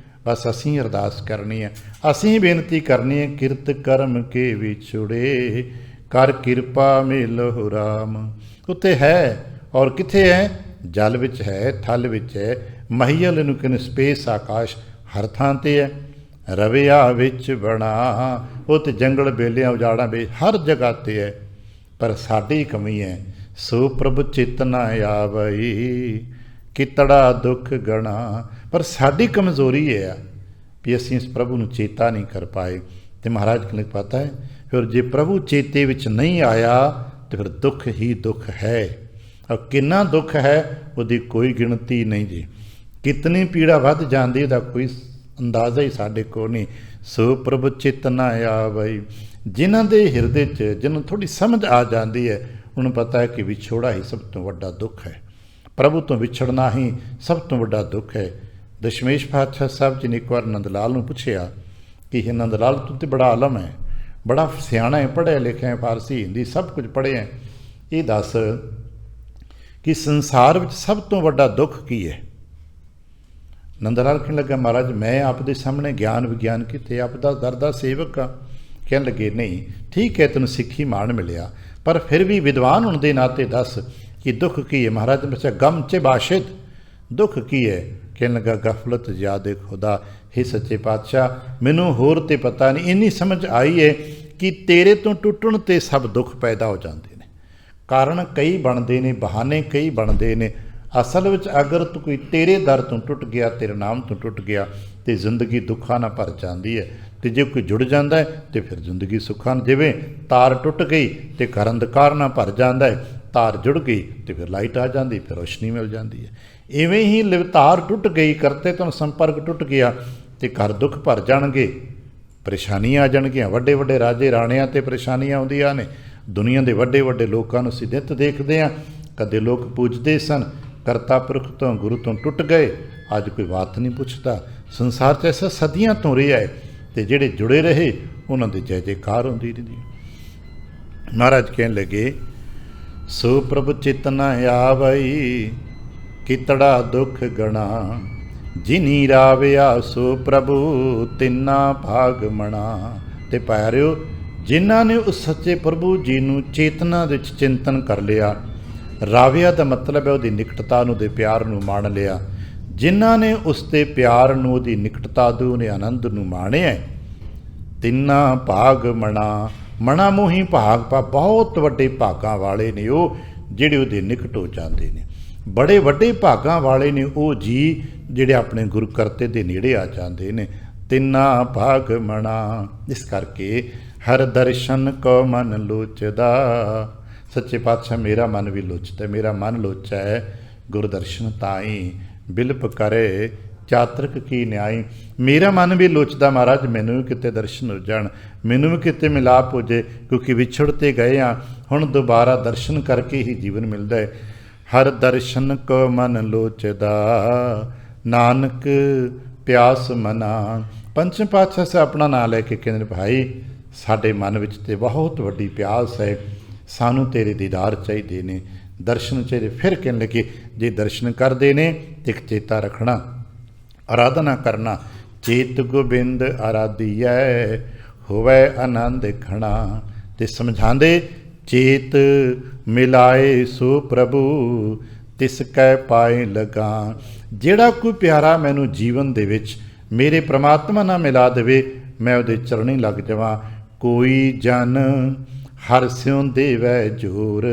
ਬਸ ਅਸੀਂ ਅਰਦਾਸ ਕਰਨੀ ਹੈ, ਅਸੀਂ ਬੇਨਤੀ ਕਰਨੀ ਹੈ। ਕਿਰਤ ਕਰਮ ਕੇ ਵਿਛੁੜੇ ਕਰ ਕਿਰਪਾ ਮਿਲਹੁ ਰਾਮ। ਉਤੇ ਹੈ, ਔਰ ਕਿੱਥੇ ਹੈ? ਜਲ ਵਿੱਚ ਹੈ, ਥਲ ਵਿੱਚ ਹੈ, ਮਹੀਲ ਨੂੰ ਕਿਨ ਸਪੇਸ ਆਕਾਸ਼ ਹਰ ਥਾਂ 'ਤੇ ਹੈ। ਰਵਿਆ ਵਿੱਚ ਬਣਾ, ਉਹ ਤੇ ਜੰਗਲ ਬੇਲਿਆਂ ਉਜਾੜਾਂ ਵਿੱਚ ਹਰ ਜਗ੍ਹਾ 'ਤੇ ਹੈ। ਪਰ ਸਾਡੀ ਕਮੀ ਹੈ, ਸੋ ਪ੍ਰਭੂ ਚਿਤ ਨਾ ਆਵਈ ਕਿਤੜਾ ਦੁੱਖ ਗਣਾ। ਪਰ ਸਾਡੀ ਕਮਜ਼ੋਰੀ ਇਹ ਆ ਵੀ ਅਸੀਂ ਇਸ ਪ੍ਰਭੂ ਨੂੰ ਚੇਤਾ ਨਹੀਂ ਕਰ ਪਾਏ। ਅਤੇ ਮਹਾਰਾਜ ਕਹਿੰਦੇ ਪਤਾ ਹੈ, ਫਿਰ ਜੇ ਪ੍ਰਭੂ ਚੇਤੇ ਵਿੱਚ ਨਹੀਂ ਆਇਆ ਤਾਂ ਫਿਰ ਦੁੱਖ ਹੀ ਦੁੱਖ ਹੈ। ਔਰ ਕਿੰਨਾ ਦੁੱਖ ਹੈ ਉਹਦੀ ਕੋਈ ਗਿਣਤੀ ਨਹੀਂ ਜੀ। ਕਿਤਨੀ ਪੀੜਾ ਵੱਧ ਜਾਂਦੀ ਉਹਦਾ ਕੋਈ ਅੰਦਾਜ਼ਾ ਹੀ ਸਾਡੇ ਕੋਲ ਨਹੀਂ। ਸੋ ਪ੍ਰਭੂ ਚਿਤ ਨਾ ਆਵਈ, ਜਿਨ੍ਹਾਂ ਦੇ ਹਿਰਦੇ 'ਚ ਜਿਹਨੂੰ ਥੋੜ੍ਹੀ ਸਮਝ ਆ ਜਾਂਦੀ ਹੈ, ਉਹਨੂੰ ਪਤਾ ਹੈ ਕਿ ਵਿਛੋੜਾ ਹੀ ਸਭ ਤੋਂ ਵੱਡਾ ਦੁੱਖ ਹੈ। ਪ੍ਰਭੂ ਤੋਂ ਵਿਛੜਨਾ ਹੀ ਸਭ ਤੋਂ ਵੱਡਾ ਦੁੱਖ ਹੈ। ਦਸ਼ਮੇਸ਼ ਪਾਤਸ਼ਾਹ ਸਾਹਿਬ ਜੀ ਨੇ ਇੱਕ ਵਾਰ ਨੰਦ ਲਾਲ ਨੂੰ ਪੁੱਛਿਆ ਕਿ ਇਹ ਨੰਦ ਲਾਲ ਤੂੰ ਤਾਂ ਬੜਾ ਆਲਮ ਹੈ, ਬੜਾ ਸਿਆਣਾ ਹੈ, ਪੜ੍ਹਿਆ ਲਿਖਿਆ ਹੈ, ਫਾਰਸੀ ਹਿੰਦੀ ਸਭ ਕੁਝ ਪੜ੍ਹਿਆ, ਇਹ ਦੱਸ ਕਿ ਸੰਸਾਰ ਵਿੱਚ ਸਭ ਤੋਂ ਵੱਡਾ ਦੁੱਖ ਕੀ ਹੈ? ਨੰਦ ਲਾਲ ਕਹਿਣ ਲੱਗਾ, ਮਹਾਰਾਜ ਮੈਂ ਆਪ ਦੇ ਸਾਹਮਣੇ ਗਿਆਨ ਵਿਗਿਆਨ ਕੀਤੇ, ਆਪ ਦਾ ਦਰ ਦਾ ਸੇਵਕ ਹਾਂ। ਕਹਿਣ ਲੱਗੇ ਨਹੀਂ ਠੀਕ ਹੈ, ਤੈਨੂੰ ਸਿੱਖੀ ਮਾਣ ਮਿਲਿਆ, ਪਰ ਫਿਰ ਵੀ ਵਿਦਵਾਨ ਹੋਣ ਦੇ ਨਾਤੇ ਦੱਸ ਕਿ ਦੁੱਖ ਕੀ ਹੈ? ਮਹਾਰਾਜ ਨੇ ਪੁੱਛਿਆ ਗਮ 'ਚ ਬਾਸ਼ਿਦ, ਦੁੱਖ ਕੀ ਹੈ? ਕਹਿਣ ਲੱਗਾ ਗਫਲਤ ਯਾਦ ਖੁਦਾ। ਹੇ ਸੱਚੇ ਪਾਤਸ਼ਾਹ ਮੈਨੂੰ ਹੋਰ ਤੇ ਪਤਾ ਨਹੀਂ, ਇੰਨੀ ਸਮਝ ਆਈ ਹੈ ਕਿ ਤੇਰੇ ਤੋਂ ਟੁੱਟਣ 'ਤੇ ਸਭ ਦੁੱਖ ਪੈਦਾ ਹੋ ਜਾਂਦੇ ਨੇ। ਕਾਰਨ ਕਈ ਬਣਦੇ ਨੇ, ਬਹਾਨੇ ਕਈ ਬਣਦੇ ਨੇ। ਅਸਲ ਵਿੱਚ ਅਗਰ ਤੂੰ ਕੋਈ ਤੇਰੇ ਦਰ ਤੋਂ ਟੁੱਟ ਗਿਆ, ਤੇਰੇ ਨਾਮ ਤੋਂ ਟੁੱਟ ਗਿਆ, ਤੇ ਜ਼ਿੰਦਗੀ ਦੁੱਖਾਂ ਨਾਲ ਭਰ ਜਾਂਦੀ ਹੈ। ਤੇ ਜੇ ਕੋਈ ਜੁੜ ਜਾਂਦਾ ਹੈ ਤੇ ਫਿਰ ਜ਼ਿੰਦਗੀ ਸੁੱਖਾਂ ਨਾਲ, ਜਿਵੇਂ ਤਾਰ ਟੁੱਟ ਗਈ ਤੇ ਘਰ ਅੰਧਕਾਰ ਨਾਲ ਭਰ ਜਾਂਦਾ ਹੈ, ਤਾਰ ਜੁੜ ਗਈ ਤੇ ਫਿਰ ਲਾਈਟ ਆ ਜਾਂਦੀ, ਫਿਰ ਰੋਸ਼ਨੀ ਮਿਲ ਜਾਂਦੀ ਹੈ। ਇਵੇਂ ਹੀ ਤਾਰ ਟੁੱਟ ਗਈ, ਕਰਤੇ ਤੋਂ ਸੰਪਰਕ ਟੁੱਟ ਗਿਆ ਤੇ ਘਰ ਦੁੱਖ ਭਰ ਜਾਣਗੇ, ਪਰੇਸ਼ਾਨੀਆਂ ਆ ਜਾਣਗੀਆਂ। ਵੱਡੇ ਵੱਡੇ ਰਾਜੇ ਰਾਣਿਆਂ 'ਤੇ ਪਰੇਸ਼ਾਨੀਆਂ ਆਉਂਦੀਆਂ ਨੇ। ਦੁਨੀਆ ਦੇ ਵੱਡੇ ਵੱਡੇ ਲੋਕਾਂ ਨੂੰ ਅਸੀਂ ਨਿੱਤ ਦੇਖਦੇ ਹਾਂ। ਕਦੇ ਲੋਕ ਪੂਜਦੇ ਸਨ, ਕਰਤਾ ਪੁਰਖ ਤੋਂ ਗੁਰੂ ਤੋਂ ਟੁੱਟ ਗਏ, ਅੱਜ ਕੋਈ ਬਾਤ ਨਹੀਂ ਪੁੱਛਦਾ। ਸੰਸਾਰ 'ਚ ਐਸਾ ਸਦੀਆਂ ਤੋਂ ਰਿਹਾ ਹੈ, ਅਤੇ ਜਿਹੜੇ ਜੁੜੇ ਰਹੇ ਉਹਨਾਂ ਦੇ ਜੈ ਜੈਕਾਰ ਹੁੰਦੀ ਰਹਿੰਦੀ। ਮਹਾਰਾਜ ਕਹਿਣ ਲੱਗੇ ਸੋ ਪ੍ਰਭੂ ਚਿਤ ਨਾ ਆਵਈ ਕਿਤੜਾ ਦੁੱਖ ਗਣਾ, ਜਿਨੀ ਰਾਵਿਆ ਸੋ ਪ੍ਰਭੂ ਤਿੰਨਾ ਭਾਗ ਮਣਾ। ਤੇ ਪਿਆਰਿਓ, ਜਿਨ੍ਹਾਂ ਨੇ ਉਸ ਸੱਚੇ ਪ੍ਰਭੂ ਜੀ ਨੂੰ ਚੇਤਨਾ ਵਿੱਚ ਚਿੰਤਨ ਕਰ ਲਿਆ, ਰਾਵਿਆ ਦਾ ਮਤਲਬ ਹੈ ਉਹਦੀ ਨਿਕਟਤਾ ਨੂੰ, ਉਹਦੇ ਪਿਆਰ ਨੂੰ ਮਾਣ ਲਿਆ। ਜਿਨ੍ਹਾਂ ਨੇ ਉਸ ਦੇ ਪਿਆਰ ਨੂੰ, ਉਹਦੀ ਨਿਕਟਤਾ ਨੂੰ, ਉਹਦੇ ਆਨੰਦ ਨੂੰ ਮਾਣਿਆ, ਤਿੰਨਾ ਭਾਗ ਮਣਾ। ਮਣਾ ਮੋਹੀ ਭਾਗ ਪਾ, ਬਹੁਤ ਵੱਡੇ ਭਾਗਾਂ ਵਾਲੇ ਨੇ ਉਹ ਜਿਹੜੇ ਉਹਦੇ ਨਿਕਟ ਹੋ ਜਾਂਦੇ ਨੇ। ਬੜੇ ਵੱਡੇ ਭਾਗਾਂ ਵਾਲੇ ਨੇ ਉਹ ਜੀ ਜਿਹੜੇ ਆਪਣੇ ਗੁਰੂ ਕਰਤੇ ਦੇ ਨੇੜੇ ਆ ਜਾਂਦੇ ਨੇ। ਤਿੰਨਾ ਭਾਗ ਮਣਾ। ਇਸ ਕਰਕੇ ਹਰ ਦਰਸ਼ਨ ਕੋ ਮਨ ਲੋਚਦਾ। ਸੱਚੇ ਪਾਤਸ਼ਾਹ ਮੇਰਾ ਮਨ ਵੀ ਲੋਚਦਾ, ਮੇਰਾ ਮਨ ਲੋਚਾ ਹੈ ਗੁਰਦਰਸ਼ਨ ਤਾਈ ਬਿਲਪ ਕਰੇ ਚਾਤਰਕ ਕੀ ਨਿਆਈ। ਮੇਰਾ ਮਨ ਵੀ ਲੋਚਦਾ ਮਹਾਰਾਜ ਮੈਨੂੰ ਵੀ ਕਿਤੇ ਦਰਸ਼ਨ ਹੋ ਜਾਣ, ਮੈਨੂੰ ਵੀ ਕਿਤੇ ਮਿਲਾਪ ਹੋ ਜਾਏ, ਕਿਉਂਕਿ ਵਿਛੜ ਤੇ ਗਏ ਹਾਂ, ਹੁਣ ਦੁਬਾਰਾ ਦਰਸ਼ਨ ਕਰਕੇ ਹੀ ਜੀਵਨ ਮਿਲਦਾ ਹੈ। ਹਰ ਦਰਸ਼ਨ ਕੋ ਮਨ ਲੋਚਦਾ ਨਾਨਕ ਪਿਆਸ ਮਨਾ। ਪੰਚਮ ਪਾਤਸ਼ਾਹ ਸੇ ਆਪਣਾ ਨਾਂ ਲੈ ਕੇ ਕਹਿੰਦੇ ਭਾਈ ਸਾਡੇ ਮਨ ਵਿੱਚ ਤੇ ਬਹੁਤ ਵੱਡੀ ਪਿਆਸ ਹੈ, ਸਾਨੂੰ ਤੇਰੇ ਦੀਦਾਰ ਚਾਹੀਦੇ ਨੇ, ਦਰਸ਼ਨ ਚਾਹੀਦੇ। ਫਿਰ ਕਹਿਣ ਲੱਗੇ ਜੇ ਦਰਸ਼ਨ ਕਰਦੇ ਨੇ ਤੇ ਇੱਕ ਚੇਤਾ ਰੱਖਣਾ, ਆਰਾਧਨਾ ਕਰਨਾ। ਚੇਤ ਗੋਬਿੰਦ ਆਰਾਧੀਐ ਹੋਵੇ ਆਨੰਦ ਖਣਾ। ਤੇ ਸਮਝਾਉਂਦੇ ਚੇਤ ਮਿਲਾਏ ਸੋ ਪ੍ਰਭੂ ਤਿਸ ਕੈ ਪਾਏ ਲਗਾ। ਜਿਹੜਾ ਕੋਈ ਪਿਆਰਾ ਮੈਨੂੰ ਜੀਵਨ ਦੇ ਵਿੱਚ ਮੇਰੇ ਪ੍ਰਮਾਤਮਾ ਨਾਲ ਮਿਲਾ ਦੇਵੇ, ਮੈਂ ਉਹਦੇ ਚਰਣੀ ਲੱਗ ਜਾਵਾਂ। ਕੋਈ ਜਨ ਹਰ ਸਿਉ ਦੇਵੈ ਜੋਰ,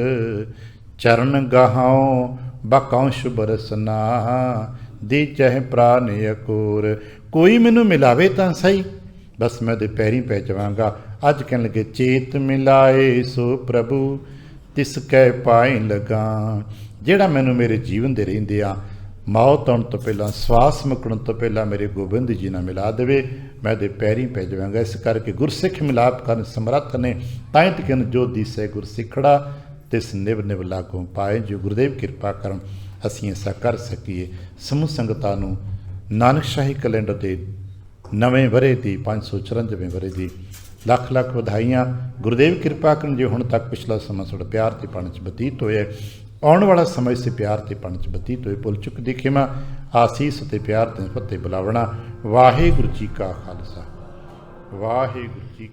ਚਰਨ ਗਾਹਉ ਬਕੰਸ਼ ਬਰਸਨਾ, ਦੀ ਚਹਿ ਪ੍ਰਾਨ ਅਕੋਰ। ਕੋਈ ਮੈਨੂੰ ਮਿਲਾਵੇ ਤਾਂ ਸਹੀ, ਬਸ ਮੈਂ ਉਹਦੇ ਪੈਰੀਂ ਪੈ ਜਾਵਾਂਗਾ। ਅੱਜ ਕਹਿਣ ਲੱਗੇ ਚੇਤ ਮਿਲਾਏ ਸੋ ਪ੍ਰਭੂ ਤਿਸ ਕੈ ਪਾਏ ਲਗਾ। ਜਿਹੜਾ ਮੈਨੂੰ ਮੇਰੇ ਜੀਵਨ ਦੇ ਰਹਿੰਦੇ ਆ, ਮੌਤ ਆਉਣ ਤੋਂ ਪਹਿਲਾਂ, ਸਵਾਸ ਮੁੱਕਣ ਤੋਂ ਪਹਿਲਾਂ ਮੇਰੇ ਗੋਬਿੰਦ ਜੀ ਨਾਲ ਮਿਲਾ ਦੇਵੇ, ਮੈਂ ਉਹਦੇ ਪੈਰੀਂ ਪੈ ਜਾਵਾਂਗਾ। ਇਸ ਕਰਕੇ ਗੁਰਸਿੱਖ ਮਿਲਾਪ ਕਰਨ ਸਮਰੱਥ ਨੇ। ਤਾਂ ਹੀ ਤੱਕ ਜੋ ਦੀਸੈ ਗੁਰਸਿੱਖੜਾ ਤਿਸ ਨਿਭ ਨਿਭ ਲਾਗੋਂ ਪਾਏ। ਜੋ ਗੁਰਦੇਵ ਕਿਰਪਾ ਕਰਨ ਅਸੀਂ ਐਸਾ ਕਰ ਸਕੀਏ। ਸਮੂਹ ਸੰਗਤਾਂ ਨੂੰ ਨਾਨਕਸ਼ਾਹੀ ਕੈਲੰਡਰ ਦੇ ਨਵੇਂ ਵਰ੍ਹੇ ਦੀ 594ਵੇਂ ਵਰ੍ਹੇ ਦੀ ਲੱਖ ਲੱਖ ਵਧਾਈਆਂ। ਗੁਰਦੇਵ ਕਿਰਪਾ ਕਰਨ ਜੇ ਹੁਣ ਤੱਕ ਪਿਛਲਾ ਸਮਾਂ ਤੁਹਾਡਾ ਪਿਆਰ ਤੇ ਪਣ 'ਚ ਬਤੀਤ ਹੋਇਆ, ਆਉਣ ਵਾਲਾ ਸਮਾਂ ਇਸੇ ਪਿਆਰ ਤੇ ਪਣ 'ਚ ਬਤੀਤ ਹੋਏ। ਭੁੱਲ ਚੁੱਕ ਦੀ ਖਿਮਾ, ਆਸੀਸ ਅਤੇ ਪਿਆਰ ਦੇ ਫਤਿਹ ਬੁਲਾਵਣਾ। ਵਾਹਿਗੁਰੂ ਜੀ ਕਾ ਖਾਲਸਾ, ਵਾਹਿਗੁਰੂ ਜੀ